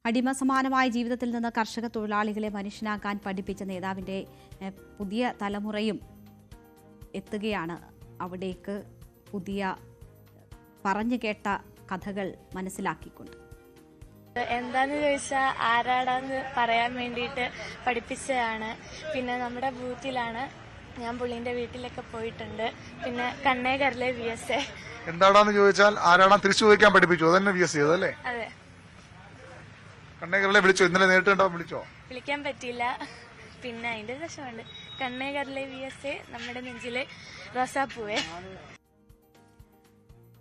അടിമസമാനമായ ജീവിതത്തിൽ നിന്ന് കർഷക തൊഴിലാളികളെ മനുഷ്യനാക്കാൻ പഠിപ്പിച്ച നേതാവിൻ്റെ പുതിയ തലമുറയും എത്തുകയാണ് അവിടേക്ക്, പുതിയ പറഞ്ഞു കേട്ട കഥകൾ മനസ്സിലാക്കിക്കൊണ്ട്. എന്താന്ന് ചോദിച്ചാൽ ആരാടാന്ന് പറയാൻ വേണ്ടിയിട്ട് പഠിപ്പിച്ചതാണ്. പിന്നെ നമ്മുടെ ബൂത്തിലാണ്, ഞാൻ പുള്ളിന്റെ വീട്ടിലൊക്കെ പോയിട്ടുണ്ട്. പിന്നെ കണ്ണേകറിലെ VS എന്താടാന്ന് ചോദിച്ചാൽ ആരാടാ തിരിച്ചു ചോദിക്കാൻ പഠിപ്പിച്ചു. അതന്നെ VS ചെയ്തല്ലേ? അതെ. കണ്ണേകറിലെ വിളിച്ചോ? ഇന്നലെ നേരിട്ടുണ്ടോ? വിളിക്കാൻ പറ്റിയില്ല. പിന്നെ അതിന്റെ രസമുണ്ട്. കണ്ണേകറിലെ VS, നമ്മുടെ നെഞ്ചിലെ റോസാപ്പൂവേ.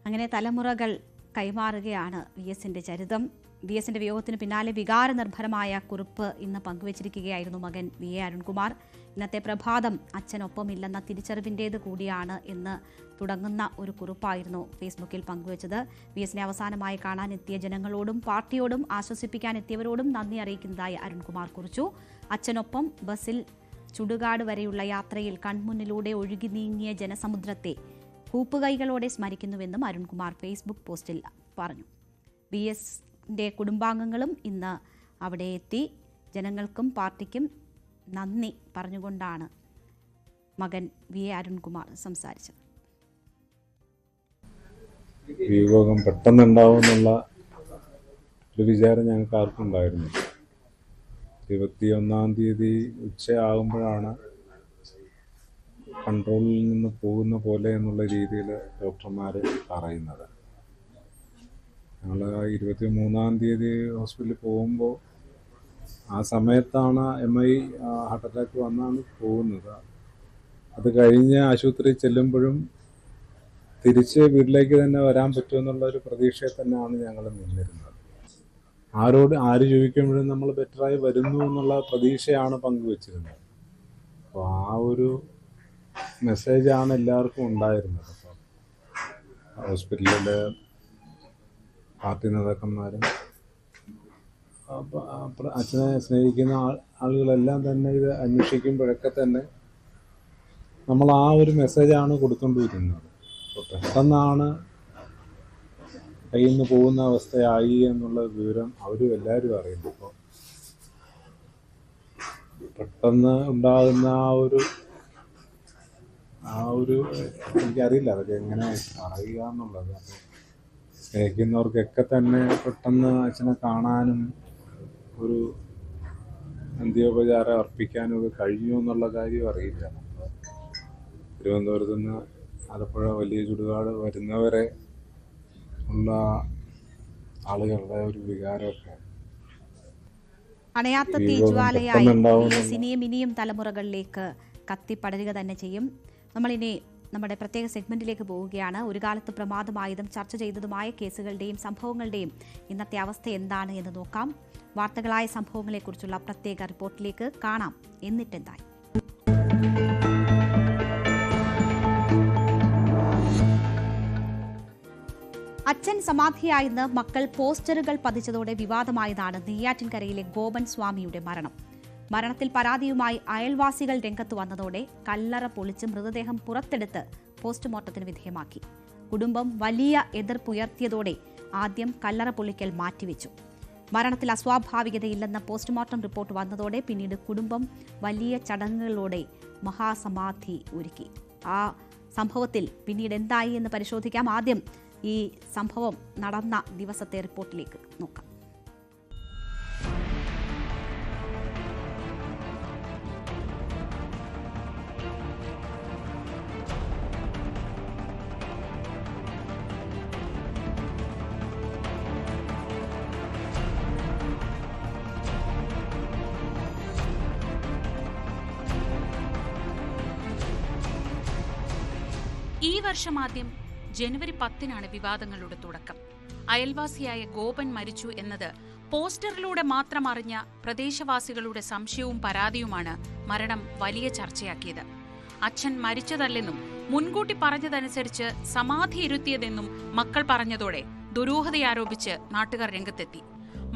അങ്ങനെ തലമുറകൾ കൈമാറുകയാണ് VS-ന്റെ ചരിതം. VS-ന്റെ വിയോഗത്തിന് പിന്നാലെ വികാരനിർഭരമായ കുറിപ്പ് ഇന്ന് പങ്കുവച്ചിരിക്കുകയായിരുന്നു മകൻ VA അരുൺകുമാർ. ഇന്നത്തെ പ്രഭാതം അച്ഛനൊപ്പമില്ലെന്ന തിരിച്ചറിവിൻ്റേത് കൂടിയാണ് എന്ന് തുടങ്ങുന്ന ഒരു കുറിപ്പായിരുന്നു ഫേസ്ബുക്കിൽ പങ്കുവച്ചത്. VS-നെ അവസാനമായി കാണാനെത്തിയ ജനങ്ങളോടും പാർട്ടിയോടും ആശ്വസിപ്പിക്കാനെത്തിയവരോടും നന്ദി അറിയിക്കുന്നതായി അരുൺകുമാർ കുറിച്ചു. അച്ഛനൊപ്പം ബസ്സിൽ ചുടുകാട് വരെയുള്ള യാത്രയിൽ കൺമുന്നിലൂടെ ഒഴുകി നീങ്ങിയ ജനസമുദ്രത്തെ കൂപ്പുകൈകളോടെ സ്മരിക്കുന്നുവെന്നും അരുൺകുമാർ ഫേസ്ബുക്ക് പോസ്റ്റിൽ പറഞ്ഞു. VS-ന്റെ കുടുംബാംഗങ്ങളും ഇന്ന് അവിടെ എത്തി. ജനങ്ങൾക്കും പാർട്ടിക്കും നന്ദി പറഞ്ഞുകൊണ്ടാണ് മകൻ VA അരുൺകുമാർ സംസാരിച്ചത്. വിയോഗം പെട്ടെന്നുണ്ടാവുമെന്നുള്ള ഒരു വിചാരം ഞങ്ങൾക്ക് ആർക്കും ഉണ്ടായിരുന്നു. 21-ാം തീയതി ഉച്ചയാകുമ്പോഴാണ് കൺട്രോളിൽ നിന്ന് പോകുന്ന പോലെ എന്നുള്ള രീതിയിൽ ഡോക്ടർമാർ പറയുന്നത്. ഞങ്ങൾ 23-ാം തീയതി ഹോസ്പിറ്റലിൽ പോകുമ്പോൾ ആ സമയത്താണ് MI ഹാർട്ട് അറ്റാക്ക് വന്നാണ് പോകുന്നത്. അത് കഴിഞ്ഞ് ആശുപത്രിയിൽ ചെല്ലുമ്പോഴും തിരിച്ച് വീട്ടിലേക്ക് തന്നെ വരാൻ പറ്റുമെന്നുള്ള ഒരു പ്രതീക്ഷയിൽ തന്നെയാണ് ഞങ്ങൾ നിന്നിരുന്നത്. ആര് ചോദിക്കുമ്പോഴും നമ്മൾ ബെറ്ററായി വരുന്നു എന്നുള്ള പ്രതീക്ഷയാണ് പങ്കുവച്ചിരുന്നത്. അപ്പോൾ ആ ഒരു മെസ്സേജാണ് എല്ലാവർക്കും ഉണ്ടായിരുന്നത്. അപ്പോൾ ഹോസ്പിറ്റലിലെ പാർട്ടി നേതാക്കന്മാരും അച്ഛനെ സ്നേഹിക്കുന്ന ആളുകളെല്ലാം തന്നെ ഇത് അന്വേഷിക്കുമ്പോഴൊക്കെ തന്നെ നമ്മൾ ആ ഒരു മെസ്സേജാണ് കൊടുത്തുകൊണ്ടിരിക്കുന്നത്. അപ്പോൾ പെട്ടെന്നാണ് കയ്യിൽ നിന്ന് പോകുന്ന അവസ്ഥയായി എന്നുള്ള വിവരം അവരും എല്ലാവരും അറിയുന്നു. അപ്പോൾ പെട്ടെന്ന് ഉണ്ടാകുന്ന ആ ഒരു എനിക്കറിയില്ല അതൊക്കെ എങ്ങനെ പറയുക എന്നുള്ളത്. അപ്പോൾ സ്നേഹിക്കുന്നവർക്കൊക്കെ തന്നെ പെട്ടെന്ന് അച്ഛനെ കാണാനും ഒരു അന്ത്യോപചാരം അർപ്പിക്കാനും ഒക്കെ കഴിഞ്ഞു എന്നുള്ള കാര്യം അറിയില്ല. തിരുവനന്തപുരത്ത് നിന്ന് ആലപ്പുഴ വലിയ ചുടുകാട് വരുന്നവരെ ഉള്ള ആളുകളുടെ ഒരു വികാരമൊക്കെ അണയാത്ത തീജ്വാലയായി ഇനിയും തലമുറകളിലേക്ക് കത്തിപ്പടരുക തന്നെ ചെയ്യും. നമ്മളിനി നമ്മുടെ പ്രത്യേക സെഗ്മെന്റിലേക്ക് പോവുകയാണ്. ഒരു കാലത്ത് പ്രമാദമായതും ചർച്ച ചെയ്തതുമായ കേസുകളുടെയും സംഭവങ്ങളുടെയും ഇന്നത്തെ അവസ്ഥ എന്താണ് എന്ന് നോക്കാം. വാർത്തകളായ സംഭവങ്ങളെക്കുറിച്ചുള്ള പ്രത്യേക റിപ്പോർട്ടിലേക്ക് കാണാം എന്നിട്ടെന്തായി. അച്ഛൻ സമാധിയായെന്ന് മക്കൾ പോസ്റ്ററുകൾ പതിച്ചതോടെ വിവാദമായതാണ് നെയ്യാറ്റിൻകരയിലെ ഗോപൻ സ്വാമിയുടെ മരണം. മരണത്തിൽ പരാതിയുമായി അയൽവാസികൾ രംഗത്ത് വന്നതോടെ കല്ലറ പൊളിച്ച് മൃതദേഹം പുറത്തെടുത്ത് പോസ്റ്റ്മോർട്ടത്തിന് വിധേയമാക്കി. കുടുംബം വലിയ എതിർപ്പുയർത്തിയതോടെ ആദ്യം കല്ലറ പൊളിക്കൽ മാറ്റിവെച്ചു. മരണത്തിൽ അസ്വാഭാവികതയില്ലെന്ന പോസ്റ്റ്മോർട്ടം റിപ്പോർട്ട് വന്നതോടെ പിന്നീട് കുടുംബം വലിയ ചടങ്ങുകളോടെ മഹാസമാധി ഒരുക്കി. ആ സംഭവത്തിൽ പിന്നീട് എന്തായി എന്ന് പരിശോധിക്കാം. ആദ്യം ഈ സംഭവം നടന്ന ദിവസത്തെ റിപ്പോർട്ടിലേക്ക് നോക്കാം. ഈ വർഷം ആദ്യം ജനുവരി 10-നാണ് വിവാദങ്ങളുടെ തുടക്കം. അയൽവാസിയായ ഗോപൻ മരിച്ചു എന്നത് പോസ്റ്ററിലൂടെ മാത്രം അറിഞ്ഞ പ്രദേശവാസികളുടെ സംശയവും പരാതിയുമാണ് മരണം വലിയ ചർച്ചയാക്കിയത്. അച്ഛൻ മരിച്ചതല്ലെന്നും മുൻകൂട്ടി പറഞ്ഞതനുസരിച്ച് സമാധി ഇരുത്തിയതെന്നും മക്കൾ പറഞ്ഞതോടെ ദുരൂഹതയാരോപിച്ച് നാട്ടുകാർ രംഗത്തെത്തി.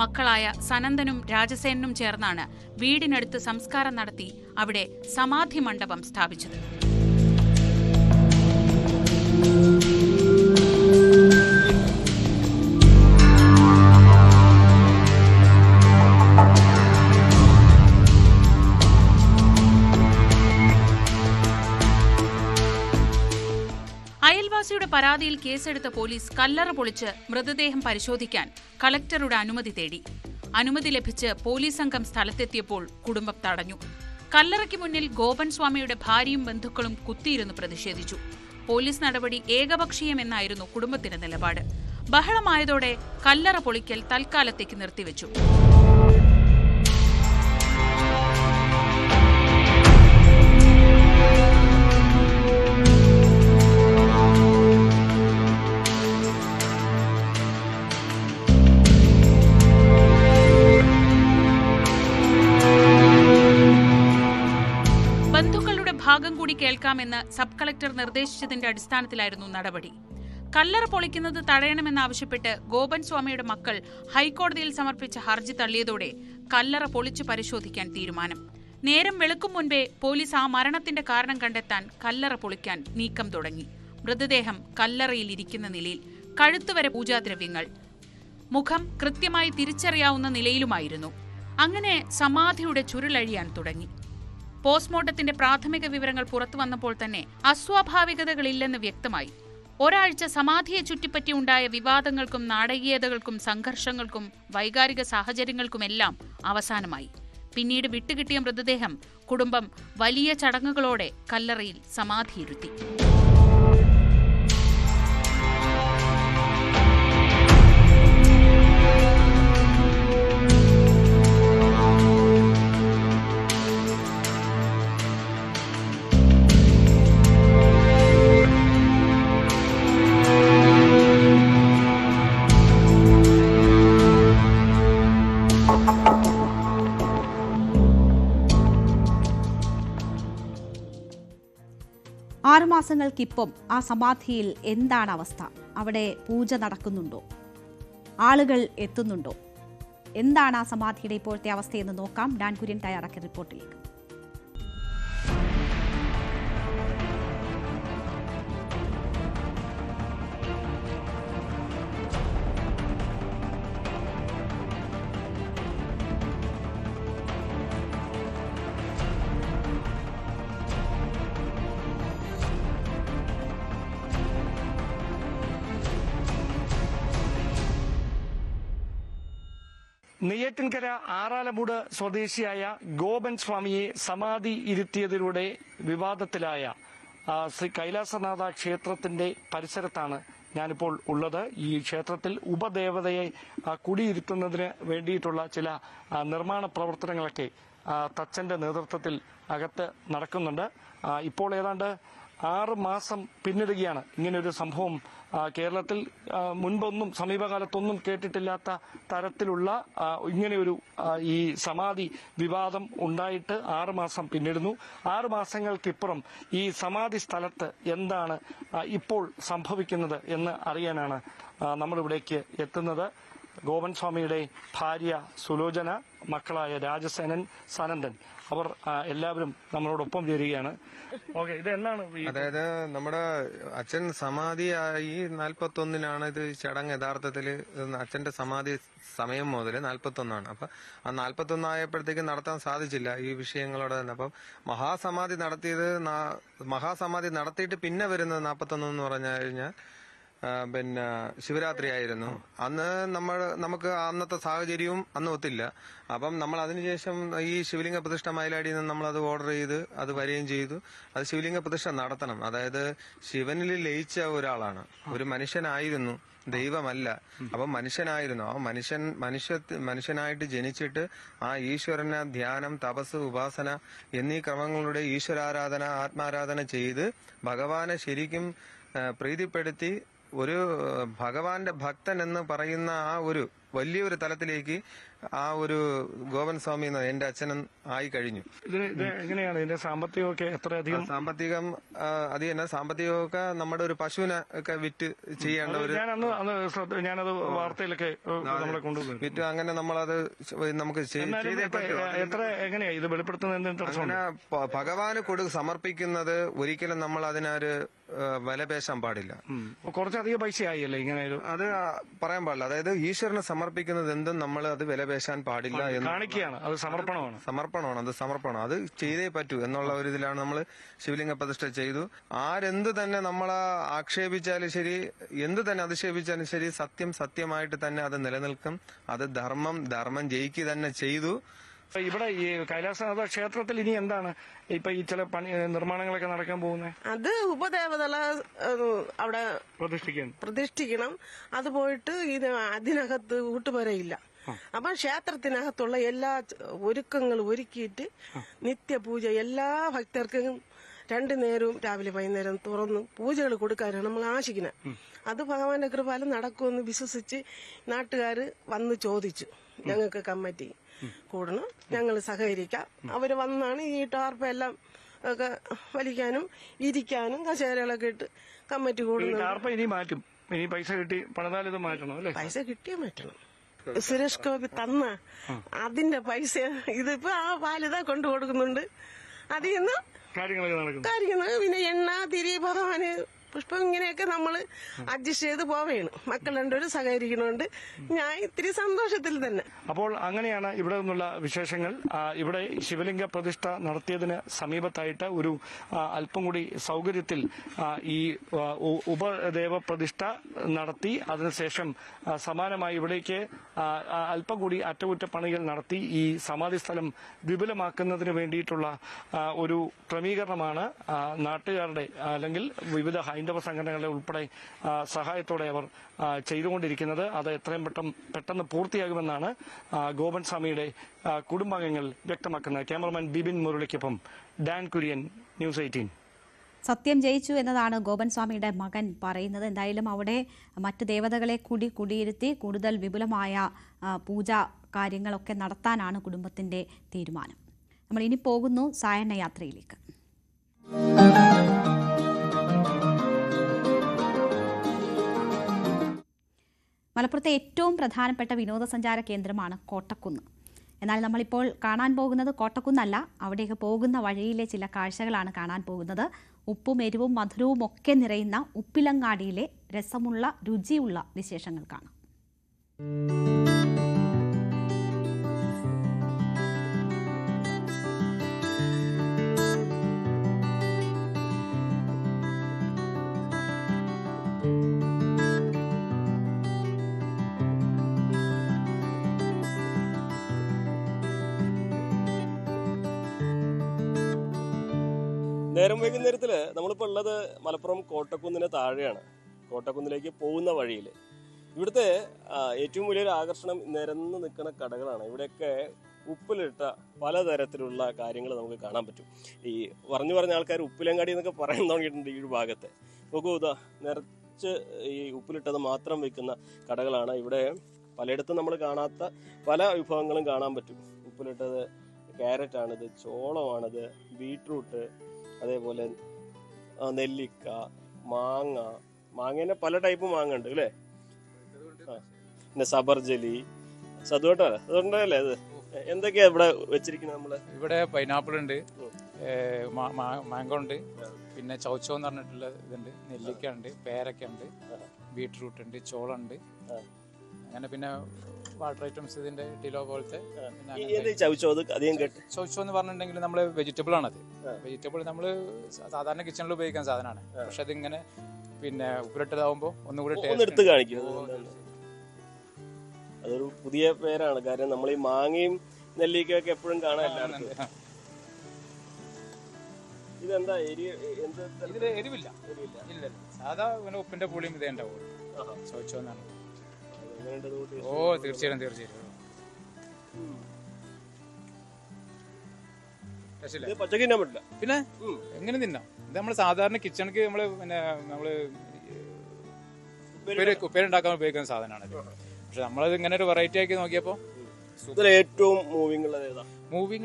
മക്കളായ സനന്ദനും രാജസേനും ചേർന്നാണ് വീടിനടുത്ത് സംസ്കാരം നടത്തി അവിടെ സമാധി മണ്ഡപം സ്ഥാപിച്ചത്. അയൽവാസിയുടെ പരാതിയിൽ കേസെടുത്ത പോലീസ് കല്ലറ പൊളിച്ച് മൃതദേഹം പരിശോധിക്കാൻ കളക്ടറുടെ അനുമതി തേടി. അനുമതി ലഭിച്ച് പോലീസ് സംഘം സ്ഥലത്തെത്തിയപ്പോൾ കുടുംബം തടഞ്ഞു. കല്ലറയ്ക്ക് മുന്നിൽ ഗോപൻ സ്വാമിയുടെ ഭാര്യയും ബന്ധുക്കളും കുത്തിയിരുന്ന് പ്രതിഷേധിച്ചു. പോലീസ് നടപടി ഏകപക്ഷീയമെന്നായിരുന്നു കുടുംബത്തിന്റെ നിലപാട്. ബഹളമായതോടെ കല്ലറ പൊളിക്കൽ തൽക്കാലത്തേക്ക് നിർത്തിവെച്ചു. ഭാഗം കൂടി കേൾക്കാമെന്ന് സബ് കളക്ടർ നിർദ്ദേശിച്ചതിന്റെ അടിസ്ഥാനത്തിലായിരുന്നു നടപടി. കല്ലറ പൊളിക്കുന്നത് തടയണമെന്നാവശ്യപ്പെട്ട് ഗോപൻ സ്വാമിയുടെ മക്കൾ ഹൈക്കോടതിയിൽ സമർപ്പിച്ച ഹർജി തള്ളിയതോടെ കല്ലറ പൊളിച്ചു പരിശോധിക്കാൻ തീരുമാനം. നേരം വെളുക്കും മുൻപേ പോലീസ് ആ മരണത്തിന്റെ കാരണം കണ്ടെത്താൻ കല്ലറ പൊളിക്കാൻ നീക്കം തുടങ്ങി. മൃതദേഹം കല്ലറയിൽ ഇരിക്കുന്ന നിലയിൽ, കഴുത്തുവരെ പൂജാദ്രവ്യങ്ങൾ, മുഖം കൃത്യമായി തിരിച്ചറിയാവുന്ന നിലയിലുമായിരുന്നു. അങ്ങനെ സമാധിയുടെ ചുരുളഴിയാൻ തുടങ്ങി. പോസ്റ്റ്മോർട്ടത്തിന്റെ പ്രാഥമിക വിവരങ്ങൾ പുറത്തു വന്നപ്പോൾ തന്നെ അസ്വാഭാവികതകളില്ലെന്ന് വ്യക്തമായി. ഒരാഴ്ച സമാധിയെ ചുറ്റിപ്പറ്റി ഉണ്ടായ വിവാദങ്ങൾക്കും നാടകീയതകൾക്കും സംഘർഷങ്ങൾക്കും വൈകാരിക സാഹചര്യങ്ങൾക്കുമെല്ലാം അവസാനമായി. പിന്നീട് വിട്ടുകിട്ടിയ മൃതദേഹം കുടുംബം വലിയ ചടങ്ങുകളോടെ കല്ലറയിൽ സമാധിയിരുത്തി. ആറുമാസങ്ങൾക്കിപ്പം ആ സമാധിയിൽ എന്താണ് അവസ്ഥ? അവിടെ പൂജ നടക്കുന്നുണ്ടോ? ആളുകൾ എത്തുന്നുണ്ടോ? എന്താണ് ആ സമാധിയുടെ ഇപ്പോഴത്തെ അവസ്ഥയെന്ന് നോക്കാം. ഡാൻ കുര്യൻ തയ്യാറാക്കിയ റിപ്പോർട്ടിലേക്ക്. നെയ്യാറ്റിൻകര ആറാലമൂട് സ്വദേശിയായ ഗോപൻ സ്വാമിയെ സമാധി ഇരുത്തിയതിലൂടെ വിവാദത്തിലായ ശ്രീ കൈലാസനാഥ ക്ഷേത്രത്തിന്റെ പരിസരത്താണ് ഞാനിപ്പോൾ ഉള്ളത്. ഈ ക്ഷേത്രത്തിൽ ഉപദേവതയെ കുടിയിരുത്തുന്നതിന് വേണ്ടിയിട്ടുള്ള ചില നിർമ്മാണ പ്രവർത്തനങ്ങളൊക്കെ തച്ചന്റെ നേതൃത്വത്തിൽ അകത്ത് നടക്കുന്നുണ്ട്. ഇപ്പോൾ ഏതാണ്ട് 6 മാസം പിന്നിടുകയാണ് ഇങ്ങനെയൊരു സംഭവം കേരളത്തിൽ മുൻപൊന്നും സമീപകാലത്തൊന്നും കേട്ടിട്ടില്ലാത്ത തരത്തിലുള്ള ഇങ്ങനെയൊരു ഈ സമാധി വിവാദം ഉണ്ടായിട്ട് 6 മാസം പിന്നിടുന്നു. 6 മാസങ്ങൾക്കിപ്പുറം ഈ സമാധി സ്ഥലത്ത് എന്താണ് ഇപ്പോൾ സംഭവിക്കുന്നത് എന്ന് അറിയാനാണ് നമ്മളിവിടേക്ക് എത്തുന്നത്. ഗോപൻ സ്വാമിയുടെ ഭാര്യ സുലോചന, മക്കളായ രാജസേനൻ, സനന്ദൻ, അവർ എല്ലാവരും നമ്മളോടൊപ്പം ചേരുകയാണ്. ഓക്കെ, ഇത് എന്നാണ്? അതായത് നമ്മുടെ അച്ഛൻ സമാധിയായി 41-നാണ് ഇത് ചടങ്ങ്. യഥാർത്ഥത്തിൽ അച്ഛന്റെ സമാധി സമയം മുതൽ 41-ആണ്. അപ്പൊ ആ 41 ആയപ്പോഴത്തേക്ക് നടത്താൻ സാധിച്ചില്ല ഈ വിഷയങ്ങളോടെ തന്നെ. അപ്പം മഹാസമാധി നടത്തിയിട്ട് പിന്നെ വരുന്നത് 41 എന്ന് പറഞ്ഞു കഴിഞ്ഞാൽ പിന്നെ ശിവരാത്രി ആയിരുന്നു. അന്ന് നമുക്ക് അന്നത്തെ സാഹചര്യവും അന്ന് ഒത്തില്ല. അപ്പം നമ്മൾ അതിനുശേഷം ഈ ശിവലിംഗ പ്രതിഷ്ഠ മയിലാടിയിൽ നിന്ന് നമ്മളത് ഓർഡർ ചെയ്ത് അത് വരികയും ചെയ്തു. അത് ശിവലിംഗ പ്രതിഷ്ഠ നടത്തണം. അതായത് ശിവനിൽ ലയിച്ച ഒരാളാണ്, ഒരു മനുഷ്യനായിരുന്നു, ദൈവമല്ല. അപ്പം മനുഷ്യനായിരുന്നു. ആ മനുഷ്യനായിട്ട് ജനിച്ചിട്ട് ആ ഈശ്വരനെ ധ്യാനം, തപസ്, ഉപാസന എന്നീ ക്രമങ്ങളുടെ ഈശ്വരാരാധന, ആത്മാരാധന ചെയ്ത് ഭഗവാനെ ശരിക്കും പ്രീതിപ്പെടുത്തി ഒരു ഭഗവാന്റെ ഭക്തൻ എന്ന് പറയുന്ന ആ ഒരു വലിയൊരു തലത്തിലേക്ക് ആ ഒരു ഗോപൻ സ്വാമി എന്റെ അച്ഛനും ആയി കഴിഞ്ഞു. എങ്ങനെയാണ് ഇതിന്റെ സാമ്പത്തികമൊക്കെ എത്രയധികം? സാമ്പത്തികം അത് തന്നെ. സാമ്പത്തികമൊക്കെ നമ്മുടെ ഒരു പശുവിനെ ഒക്കെ വിറ്റ് ചെയ്യേണ്ട ഒരു ഞാനത് വാർത്തയിലൊക്കെ വിറ്റ് അങ്ങനെ നമ്മളത് നമുക്ക് ചെയ്തേ പറ്റൂ. എങ്ങനെയാ ഇത് വെളിപ്പെടുത്തുന്നത്? അങ്ങനെ ഭഗവാന് സമർപ്പിക്കുന്നത് ഒരിക്കലും നമ്മൾ അതിനൊരു വിലപേശാൻ പാടില്ല. കുറച്ചധികം പൈസ ആയില്ലേ ഇങ്ങനെ? അത് പറയാൻ പാടില്ല. അതായത് ഈശ്വരനെ സമർപ്പിക്കുന്നത് എന്തും നമ്മൾ അത് വിലപേശാൻ പാടില്ല എന്ന് കാണിക്കുകയാണ്. അത് സമർപ്പണമാണ്. അത് സമർപ്പണം. അത് ചെയ്തേ പറ്റൂ എന്നുള്ള ഒരു ഇതിലാണ് നമ്മൾ ശിവലിംഗ പ്രതിഷ്ഠ ചെയ്തു. ആരെന്ത് തന്നെ നമ്മളെ ആക്ഷേപിച്ചാലും ശരി, എന്ത് തന്നെ അധിക്ഷേപിച്ചാലും ശരി, സത്യമായിട്ട് തന്നെ അത് നിലനിൽക്കും. അത് ധർമ്മം ജയിക്കുക തന്നെ ചെയ്തു. ഇവിടെ ഈ കൈലാസനാഥ ക്ഷേത്രത്തിൽ ഇനി എന്താണ് ഇപ്പൊ ഈ ചില നിർമ്മാണങ്ങളൊക്കെ നടക്കാൻ പോകുന്നത്? അത് ഉപദേവതകളെ അവിടെ പ്രതിഷ്ഠിക്കണം. അത് പോയിട്ട് ഇത് അതിനകത്ത് ഊട്ടുപുരയില്ല. അപ്പൊ ക്ഷേത്രത്തിനകത്തുള്ള എല്ലാ ഒരുക്കങ്ങളും ഒരുക്കിയിട്ട് നിത്യപൂജ എല്ലാ ഭക്തർക്കും 2 നേരവും രാവിലെ വൈകുന്നേരം തുറന്ന് പൂജകൾ കൊടുക്കാനാണ് നമ്മൾ ആശിക്കുന്നത്. അത് ഭഗവാന്റെ കൃപാലും നടക്കുമെന്ന് വിശ്വസിച്ച് നാട്ടുകാർ വന്ന് ചോദിച്ചു. ഞങ്ങൾക്ക് കമ്മിറ്റി കൂടണം, ഞങ്ങൾ സഹകരിക്കാം. അവര് വന്നാണ് ഈ ടാർപ്പെല്ലാം ഒക്കെ വലിക്കാനും ഇരിക്കാനും കസേരകളൊക്കെ ഇട്ട് കമ്മിറ്റി കൂടുന്നത്. ഇനി മാറ്റും. ഇനി പൈസ കിട്ടി പണിതാലിത് മാറ്റണം അല്ലേ? പൈസ കിട്ടിയേ മാറ്റണം. സുരേഷ് ഗോപി തന്ന അതിന്റെ പൈസ ഇതിപ്പോ ആ ബാലിത കൊണ്ടു കൊടുക്കുന്നുണ്ട്. അതിൽ നിന്ന് കാര്യങ്ങൾ പിന്നെ എണ്ണ തിരി ഭഗവാന് പുഷ്പം ഇങ്ങനെയൊക്കെ നമ്മൾ അഡ്ജസ്റ്റ് ചെയ്ത് പോവുകയാണ്. മക്കൾ രണ്ടുപേരും സഹകരിക്കണോണ്ട് ഞാൻ ഇത്തിരി സന്തോഷത്തിൽ തന്നെ. അപ്പോൾ അങ്ങനെയാണ് ഇവിടെ നിന്നുള്ള വിശേഷങ്ങൾ. ഇവിടെ ശിവലിംഗ പ്രതിഷ്ഠ നടത്തിയതിന് സമീപത്തായിട്ട് ഒരു അല്പം കൂടി സൗകര്യത്തിൽ ഈ ഉപദേവ പ്രതിഷ്ഠ നടത്തി അതിനുശേഷം സമാനമായി ഇവിടേക്ക് അല്പം കൂടി അറ്റകുറ്റപ്പണികൾ നടത്തി ഈ സമാധി സ്ഥലം വിപുലമാക്കുന്നതിന് വേണ്ടിയിട്ടുള്ള ഒരു ക്രമീകരണമാണ് നാട്ടുകാരുടെ അല്ലെങ്കിൽ വിവിധ ഹൈന്ദവ സംഘടനകളുടെ ഉൾപ്പെടെ സഹായത്തോടെ അവർ ചെയ്തുകൊണ്ടിരിക്കുന്നത്. അത് എത്രയും പെട്ടെന്ന് പൂർത്തിയാകുമെന്നാണ് ഗോപൻ സ്വാമിയുടെ കുടുംബാംഗങ്ങൾ വ്യക്തമാക്കുന്നത്. ക്യാമറമാൻ ബിബിൻ മുരളിക്കൊപ്പം ഡാൻ കുര്യൻ, ന്യൂസ് 18. സത്യം ജയിച്ചു എന്നതാണ് ഗോപൻ സ്വാമിയുടെ മകൻ പറയുന്നത്. എന്തായാലും അവിടെ മറ്റ് ദേവതകളെ കൂടി കുടിയിരുത്തി കൂടുതൽ വിപുലമായ പൂജാ കാര്യങ്ങളൊക്കെ നടത്താനാണ് കുടുംബത്തിന്റെ തീരുമാനം. നമ്മൾ ഇനി പോകുന്നു സായന്ന യാത്രയിലേക്ക്. മലപ്പുറത്തെ ഏറ്റവും പ്രധാനപ്പെട്ട വിനോദസഞ്ചാര കേന്ദ്രമാണ് കോട്ടക്കുന്ന്. എന്നാൽ നമ്മളിപ്പോൾ കാണാൻ പോകുന്നത് കോട്ടക്കുന്നല്ല, അവിടേക്ക് പോകുന്ന വഴിയിലെ ചില കാഴ്ചകളാണ് കാണാൻ പോകുന്നത്. ഉപ്പും എരിവും മധുരവും ഒക്കെ നിറയുന്ന ഉപ്പിലങ്ങാടിയിലെ രസമുള്ള രുചിയുള്ള വിശേഷങ്ങൾ കാണാം. നേരം വൈകുന്നേരത്തില് നമ്മളിപ്പോൾ ഉള്ളത് മലപ്പുറം കോട്ടക്കുന്നിന് താഴെയാണ്. കോട്ടക്കുന്നിലേക്ക് പോകുന്ന വഴിയിൽ ഇവിടുത്തെ ഏറ്റവും വലിയൊരു ആകർഷണം നിരന്ന് നിൽക്കുന്ന കടകളാണ്. ഇവിടെയൊക്കെ ഉപ്പിലിട്ട പലതരത്തിലുള്ള കാര്യങ്ങൾ നമുക്ക് കാണാൻ പറ്റും. ഈ പറഞ്ഞ ആൾക്കാർ ഉപ്പിലങ്ങാടി എന്നൊക്കെ പറയാൻ തുടങ്ങിയിട്ടുണ്ട് ഈ ഒരു ഭാഗത്തെ. നോക്കൂ, ഇതാ നിറച്ച് ഈ ഉപ്പിലിട്ടത് മാത്രം വിൽക്കുന്ന കടകളാണ്. ഇവിടെ പലയിടത്തും നമ്മൾ കാണാത്ത പല വിഭവങ്ങളും കാണാൻ പറ്റും. ഉപ്പിലിട്ടത് ക്യാരറ്റാണിത്, ചോളമാണിത്, ബീട്രൂട്ട്, അതേപോലെ നെല്ലിക്ക, മാങ്ങേനെ പല ടൈപ്പ് മാങ്ങ ഉണ്ട് അല്ലേ. പിന്നെ സബർജലി, അതുകൊണ്ടല്ലേ ഇത് എന്തൊക്കെയാ ഇവിടെ വെച്ചിരിക്കുന്നത്? നമ്മള് ഇവിടെ പൈനാപ്പിൾ ഉണ്ട്, മാങ്കോ ഉണ്ട്, പിന്നെ ചൗച്ചോ എന്ന് പറഞ്ഞിട്ടുള്ള ഇതുണ്ട്, നെല്ലിക്ക ഉണ്ട്, പേരക്ക ഉണ്ട്, ബീട്രൂട്ട് ഉണ്ട്, ചോളം ഉണ്ട്, അങ്ങനെ പിന്നെ വാട്ടർ ഐറ്റംസ് ഇതിന്റെ ടിലോ പോലത്തെ. ചൗച്ചോ എന്ന് പറഞ്ഞിട്ടുണ്ടെങ്കിൽ നമ്മള് വെജിറ്റബിൾ ആണത്. വെജിറ്റബിൾ നമ്മള് സാധാരണ കിച്ചണിൽ ഉപയോഗിക്കുന്ന സാധനമാണ്. പക്ഷെ അതിങ്ങനെ പിന്നെ ഉപ്പിലിട്ടതാവുമ്പോ ഒന്നുകൂടി എടുത്ത് കാണിക്കും. അതൊരു പുതിയ പേരാണ്, കാരണം നമ്മൾ ഈ മാങ്ങയും നെല്ലിക്കൊക്കെ എപ്പോഴും കാണാൻ. ഇതെന്താ ഇതില് എരിവില്ല, ഇല്ല, സാധാ ഉപ്പിന്റെ പുളിയും ഇതേ ഉണ്ടാവുള്ളൂ. ചൗച്ചോ എന്നാണ്. ഓ തീർച്ചയായും. പിന്നെ എങ്ങനെ തിന്നാം? ഇത് നമ്മള് സാധാരണ കിച്ചണിക്ക് നമ്മള് ഉപ്പേരുണ്ടാക്കാൻ ഉപയോഗിക്കുന്ന സാധനമാണ്. പക്ഷെ നമ്മളത് ഇങ്ങനെ ഒരു വെറൈറ്റി ആക്കി നോക്കിയപ്പോ ഏറ്റവും മൂവിങ്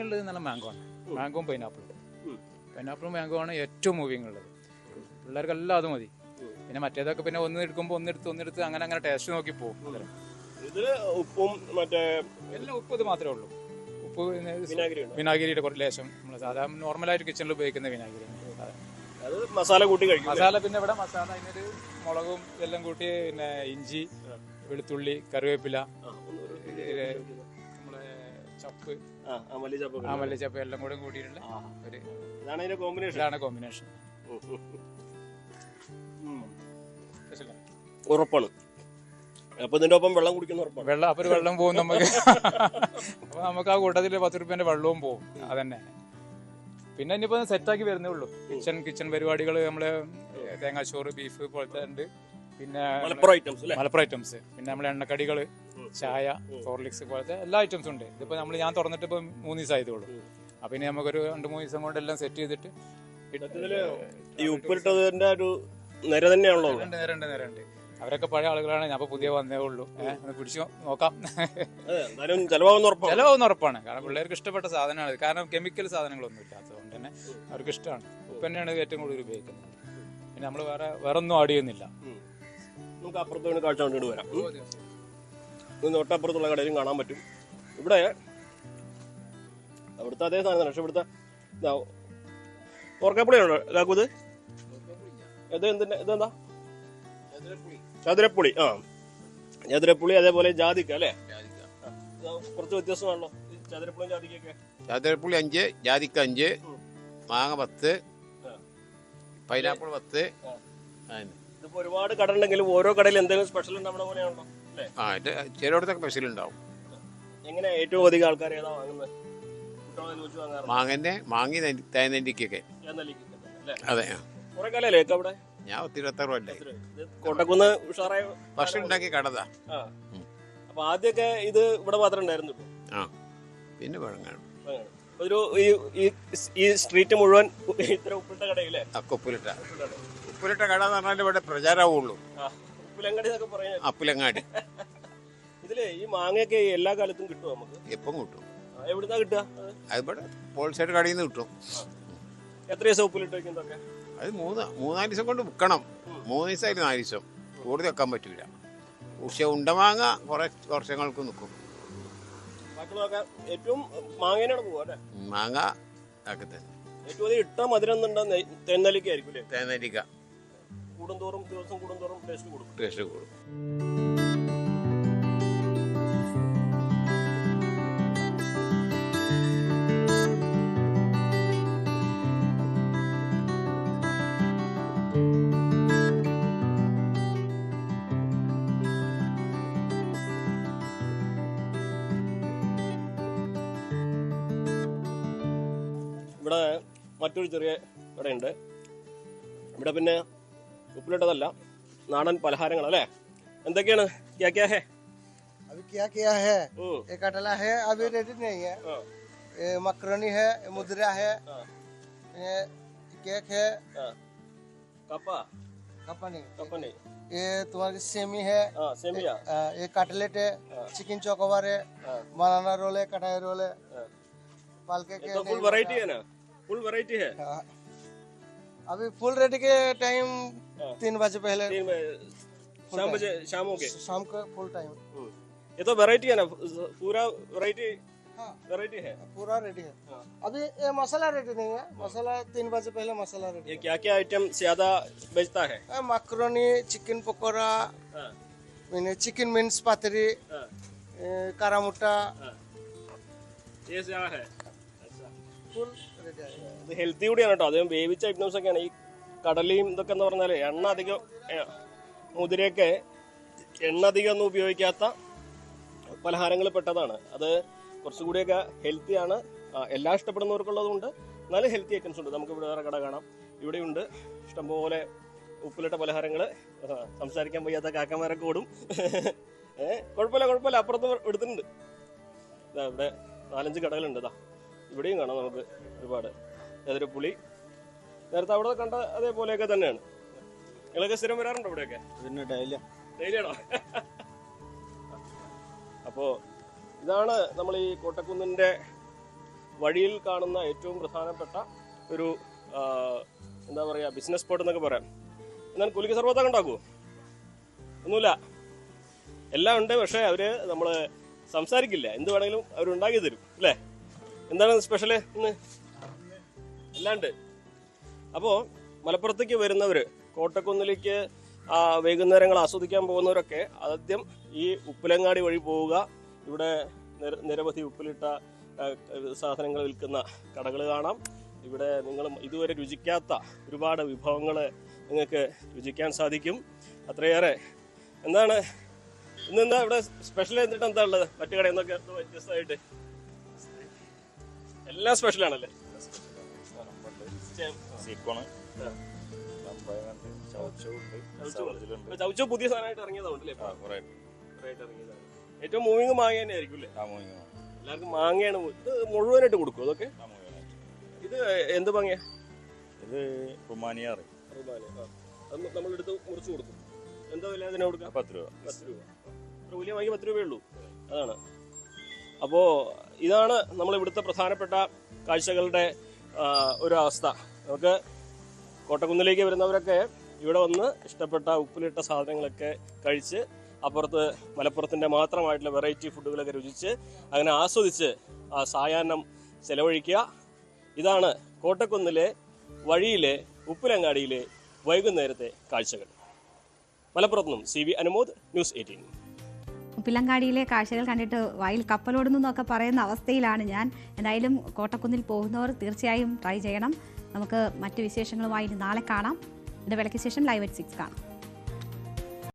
ഉള്ളത് നല്ല മാംഗോ ആണ്. മാംഗോയും പൈനാപ്പിളും മാംഗോ ആണ് ഏറ്റവും മൂവിങ് ഉള്ളത്. പിള്ളേർക്കെല്ലാം അത് മതി. പിന്നെ മറ്റേതൊക്കെ പിന്നെ ഒന്നെടുത്ത് അങ്ങനെ ടേസ്റ്റ് നോക്കി പോകും. ഉപ്പും മറ്റേ എല്ലാം ഉപ്പ് ഇത് മാത്രമേ ഉള്ളൂ. ഉപ്പ് വിനാഗിരിയുടെ കുറച്ച് ലേശം നമ്മൾ സാധാരണ നോർമലായിട്ട് കിച്ചണിൽ ഉപയോഗിക്കുന്ന വിനാഗിരി. മസാല കൂട്ടി കഴിക്കും. മസാല പിന്നെ ഇവിടെ മസാല അതിനൊരു മുളകും എല്ലാം കൂട്ടി, പിന്നെ ഇഞ്ചി, വെളുത്തുള്ളി, കറിവേപ്പില, നമ്മളെ ചപ്പ്, മല്ലിച്ചപ്പ് എല്ലാം കൂടെ കൂട്ടിയിട്ടുള്ള ഇതാണ് കോമ്പിനേഷൻ. ഉറപ്പാണ്. അപ്പൊ ഇതിന്റെ ഒപ്പം വെള്ളം കുടിക്കുന്ന ഉറപ്പാണ്. അപ്പൊ ഒരു വെള്ളം പോകും നമുക്ക്. അപ്പൊ നമുക്ക് ആ കൂട്ടത്തില് 10 രൂപേന്റെ വെള്ളവും പോകും. അതന്നെ. പിന്നെ ഇനിയിപ്പോ സെറ്റാക്കി വരുന്നേ ഉള്ളൂ. കിച്ചൺ പരിപാടികൾ നമ്മള് തേങ്ങാച്ചോറ്, ബീഫ് പോലത്തെ ഉണ്ട്. പിന്നെ മലപ്പുറം ഐറ്റംസ്, പിന്നെ നമ്മളെ എണ്ണക്കടികള്, ചായ, ഹോർലിക്സ് പോലത്തെ എല്ലാ ഐറ്റംസും ഉണ്ട്. ഇതിപ്പോ ഞാൻ തുറന്നിട്ട് ഇപ്പൊ 3 ദിവസം ആയതുള്ളൂ. അപ്പൊ ഇനി നമുക്കൊരു 2-3 ദിവസം കൊണ്ട് എല്ലാം സെറ്റ് ചെയ്തിട്ട് ഈ ഉപ്പിലിട്ടതിന്റെ ഒരു നിര തന്നെയാണല്ലോ. നേരണ്ട്. അവരൊക്കെ പഴയ ആളുകളാണ്. ഞാൻ പുതിയ വന്നേ ഉള്ളൂ. ഒന്ന് പിടിച്ചു നോക്കാം. ചെലവാകുന്ന ഉറപ്പാണ്. കാരണം പിള്ളേർക്ക് ഇഷ്ടപ്പെട്ട സാധനമാണ്. കാരണം കെമിക്കൽ സാധനങ്ങളൊന്നും ഇല്ലാത്തതുകൊണ്ട് തന്നെ അവർക്ക് ഇഷ്ടമാണ്. ഉപ്പ് തന്നെയാണ് ഏറ്റവും കൂടുതൽ ഉപയോഗിക്കുന്നത്. പിന്നെ നമ്മൾ വേറെ ഒന്നും ആഡ് ചെയ്യുന്നില്ല. നമുക്ക് അപ്പുറത്തോട്ട് കാഴ്ച കണ്ടിട്ട് വരാം. തൊട്ടപ്പുറത്തുള്ള കടയിലും കാണാൻ പറ്റും. ഇവിടെ അവിടുത്തെ അതേ സാധനം, പക്ഷെ ഇവിടുത്തെ ഓർക്കപ്പുളിയാണോ കാക്കൂത്? ഇതെന്താ? ചതുരപ്പുളി. ചതുരപ്പുളി, അതേപോലെ ജാതിക്ക അല്ലേ? കുറച്ച് വ്യത്യാസമാണല്ലോ ചതുരപ്പുളിയും ജാതിക്കൊക്കെ. ചതുരപ്പുളി 5, ജാതിക്ക 5, മാങ്ങ 10, പൈനാപ്പിൾ 10. ഇതിപ്പോ ഒരുപാട് കട ഉണ്ടെങ്കിലും ഓരോ കടയിൽ എന്തെങ്കിലും സ്പെഷ്യൽ ഉണ്ടാവണ പോലെയാണല്ലോ അല്ലേ? ചിലയിടത്തൊക്കെ സ്പെഷ്യൽ ഉണ്ടാവും. എങ്ങനെ ഏറ്റവും അധികം ആൾക്കാർ ഏതാ വാങ്ങുന്നത്? മാങ്ങി തേനെല്ലിക്കൊക്കെ. അതെ. കുറെ കാലല്ലേ അവിടെ? ഞാൻ 26 കൊല്ലായി. കോട്ടക്കുന്ന് ഉഷാറായ ഭക്ഷണം ഉണ്ടാക്കി കടതാ. അപ്പൊ ആദ്യമൊക്കെ ഇത് ഇവിടെ മാത്രമേ ഉണ്ടായിരുന്നുള്ളൂ. പിന്നെ വഴങ്ങാണ് ഒരു ഈ സ്ട്രീറ്റ് മുഴുവൻ ഇത്ര ഉപ്പിട്ട കടയില്ലേ? ഉപ്പിലിട്ട കട എന്ന് പറഞ്ഞാൽ ഇവിടെ പ്രചാരമാവുള്ളൂ. ഉപ്പിലങ്ങാടി എന്നൊക്കെ പറയാം. അപ്പിലങ്ങാടി. ഇതില് ഈ മാങ്ങയൊക്കെ എല്ലാ കാലത്തും കിട്ടുമോ നമുക്ക്? എപ്പം കിട്ടും. എവിടുന്നാ കിട്ടുക? ഇവിടെ ഹോൾസെയിൽ കടയിൽ നിന്ന് കിട്ടും. എത്ര ദിവസം ഉപ്പിലിട്ട് വെക്കുന്നതൊക്കെ? അത് 3-4 ദിവസം കൊണ്ട് വിൽക്കണം. 3 ദിവസമായിട്ട് 4 ദിവസം കൂടുതൽ വെക്കാൻ പറ്റൂല. പക്ഷെ ഉണ്ടമാങ്ങ കുറെ വർഷങ്ങൾക്ക് നിൽക്കും. ഏറ്റവും മാങ്ങേനാണ് പോവാ അല്ലേ? മാങ്ങ ഒക്കെ തന്നെ. ഏറ്റവും അധികം ഇട്ട മധുരം തേനെല്ലിക്ക ആയിരിക്കും അല്ലേ? തേനെല്ലിക്ക കൂടുന്തോറും ദിവസം കൂടുന്തോറും ടേസ്റ്റ് കൂടും. ഇവിടെ മറ്റൊരു ചെറിയ കടയുണ്ട്. ഇവിടെ പിന്നെ ഉപ്പിലിട്ടതല്ല, നാടൻ പലഹാരങ്ങൾ അല്ലേ? എന്തൊക്കെയാണ്? अभी क्या है? ये कटला है, अभी रेडी नहीं है. ये मकरोनी है, मुद्रा है, ये केक है. कपा नहीं. ये तुम्हारी सेमी है. सेमिया. ये कटलेट है, चिकन चौकोबार है, बनाना रोल है, कटाई रोल है, पालके के. तो फुल वैरायटी है ना? फुल वैरायटी है. अभी फुल रेडी के टाइम 3 बजे पहले. शाम हो गए. शाम का फुल टाइम. ये तो वैरायटी है ना? पूरा वैरायटी. वैरायटी है. पूरा रेडी है. अभी ये मसाला रेडी नहीं है. मसाला 3 बजे पहले मसाला रेडी. ये क्या क्या आइटम ज्यादा बेचता है? Macaroni, chicken pakora, chicken mince pathiri, कारामुटा. ये क्या है? ഫുൾ റെഡി ആയി. ഇത് ഹെൽത്തി കൂടിയാണ് കേട്ടോ. അതും വേവിച്ച ഐറ്റംസ് ഒക്കെയാണ്. ഈ കടലയും ഇതൊക്കെ എന്ന് പറഞ്ഞാൽ എണ്ണ അധികം, മുതിരയൊക്കെ എണ്ണ അധികം ഒന്നും ഉപയോഗിക്കാത്ത പലഹാരങ്ങൾ പെട്ടതാണ്. അത് കുറച്ചുകൂടിയൊക്കെ ഹെൽത്തിയാണ്. എല്ലാം ഇഷ്ടപ്പെടുന്നവർക്കുള്ളതുകൊണ്ട് എന്നാലും ഹെൽത്തി ഐറ്റംസ് ഉണ്ട്. നമുക്ക് ഇവിടെ വേറെ കട കാണാം. ഇവിടെയുണ്ട് ഇഷ്ടംപോലെ ഉപ്പിലിട്ട പലഹാരങ്ങൾ. സംസാരിക്കാൻ വയ്യാത്ത കാക്കമാരൊക്കെ ഓടും. കുഴപ്പമില്ല. അപ്പുറത്ത് എടുത്തിട്ടുണ്ട്. ഇവിടെ 4-5 കടകളുണ്ട്. ഇവിടെയും കാണാം നമുക്ക് ഒരുപാട്. ചതുരപ്പുളി നേരത്തെ അവിടെ കണ്ട അതേപോലെയൊക്കെ തന്നെയാണ്. നിങ്ങളൊക്കെ സ്ഥിരം വരാറുണ്ടോ ഇവിടെയൊക്കെ? പിന്നെ ഡെയിലിയാണോ? അപ്പോ ഇതാണ് നമ്മൾ ഈ കോട്ടക്കുന്നിന്റെ വഴിയിൽ കാണുന്ന ഏറ്റവും പ്രധാനപ്പെട്ട ഒരു എന്താ പറയാ ബിസിനസ് സ്പോട്ട് എന്നൊക്കെ പറയാം. എന്നാൽ കുലിക്ക സർബത്തൊക്കെ ഉണ്ടാക്കുമോ? ഒന്നുമില്ല. എല്ലാം ഉണ്ട്. പക്ഷെ അവര് നമ്മള് സംസാരിക്കില്ല. എന്ത് വേണമെങ്കിലും അവരുണ്ടാക്കി തരും അല്ലേ? എന്താണ് സ്പെഷ്യല് ഇന്ന്? എല്ലാം ഉണ്ട്. അപ്പോൾ മലപ്പുറത്തേക്ക് വരുന്നവര്, കോട്ടക്കുന്നിലേക്ക് വൈകുന്നേരങ്ങൾ ആസ്വദിക്കാൻ പോകുന്നവരൊക്കെ ആദ്യം ഈ ഉപ്പിലങ്ങാടി വഴി പോവുക. ഇവിടെ നിരവധി ഉപ്പിലിട്ട സാധനങ്ങൾ വിൽക്കുന്ന കടകൾ കാണാം. ഇവിടെ നിങ്ങൾ ഇതുവരെ രുചിക്കാത്ത ഒരുപാട് വിഭവങ്ങൾ നിങ്ങൾക്ക് രുചിക്കാൻ സാധിക്കും. അത്രയേറെ. എന്താണ് ഇന്നെന്താ ഇവിടെ സ്പെഷ്യൽ എന്നിട്ട് എന്താ ഉള്ളത്? മറ്റു കടയിൽ നിന്നൊക്കെ വ്യത്യസ്തമായിട്ട് എല്ലാം സ്പെഷ്യലാണല്ലേ? ചൗച്ചോ പുതിയ സാധനമായിട്ട് ഇറങ്ങിയതാണല്ലേ? ഏറ്റവും മൂവിങ് മാങ്ങ തന്നെ ആയിരിക്കും അല്ലേ? എല്ലാവർക്കും മാങ്ങയാണ്. ഇത് മുഴുവനായിട്ട് കൊടുക്കും അതൊക്കെ? ഇത് എന്ത് മാങ്ങയാ? ഇത് റുമാനിയാറ്. നമ്മളെടുത്ത് മുറിച്ച് കൊടുക്കും. എന്താ വില അതിനെ കൊടുക്കാം? 10 രൂപ. 10 രൂപ. വലിയ മാങ്ങ 10 രൂപയേ ഉള്ളൂ. അതാണ്. അപ്പോൾ ഇതാണ് നമ്മളിവിടുത്തെ പ്രധാനപ്പെട്ട കാഴ്ചകളുടെ ഒരു അവസ്ഥ. നമുക്ക് കോട്ടക്കുന്നിലേക്ക് വരുന്നവരൊക്കെ ഇവിടെ വന്ന് ഇഷ്ടപ്പെട്ട ഉപ്പിലിട്ട സാധനങ്ങളൊക്കെ കഴിച്ച് അപ്പുറത്ത് മലപ്പുറത്തിൻ്റെ മാത്രമായിട്ടുള്ള വെറൈറ്റി ഫുഡുകളൊക്കെ രുചിച്ച് അങ്ങനെ ആസ്വദിച്ച് ആ സായാഹ്നം ചെലവഴിക്കുക. ഇതാണ് കോട്ടക്കുന്നിലെ വഴിയിലെ ഉപ്പിലങ്ങാടിയിലെ വൈകുന്നേരത്തെ കാഴ്ചകൾ. മലപ്പുറത്ത് നിന്നും CV അനുമോദ്, ന്യൂസ് 18. ഉപ്പിലങ്ങാടിയിലെ കാഴ്ചകൾ കണ്ടിട്ട് വായിൽ കപ്പലോടുന്നു എന്നൊക്കെ പറയുന്ന അവസ്ഥയിലാണ് ഞാൻ. എന്തായാലും കോട്ടക്കുന്നിൽ പോകുന്നവർ തീർച്ചയായും ട്രൈ ചെയ്യണം. നമുക്ക് മറ്റ് വിശേഷങ്ങളുമായി നാളെ കാണാം. ഇടവേളയ്ക്ക് ശേഷം ലൈവ് at 6 കാണാം.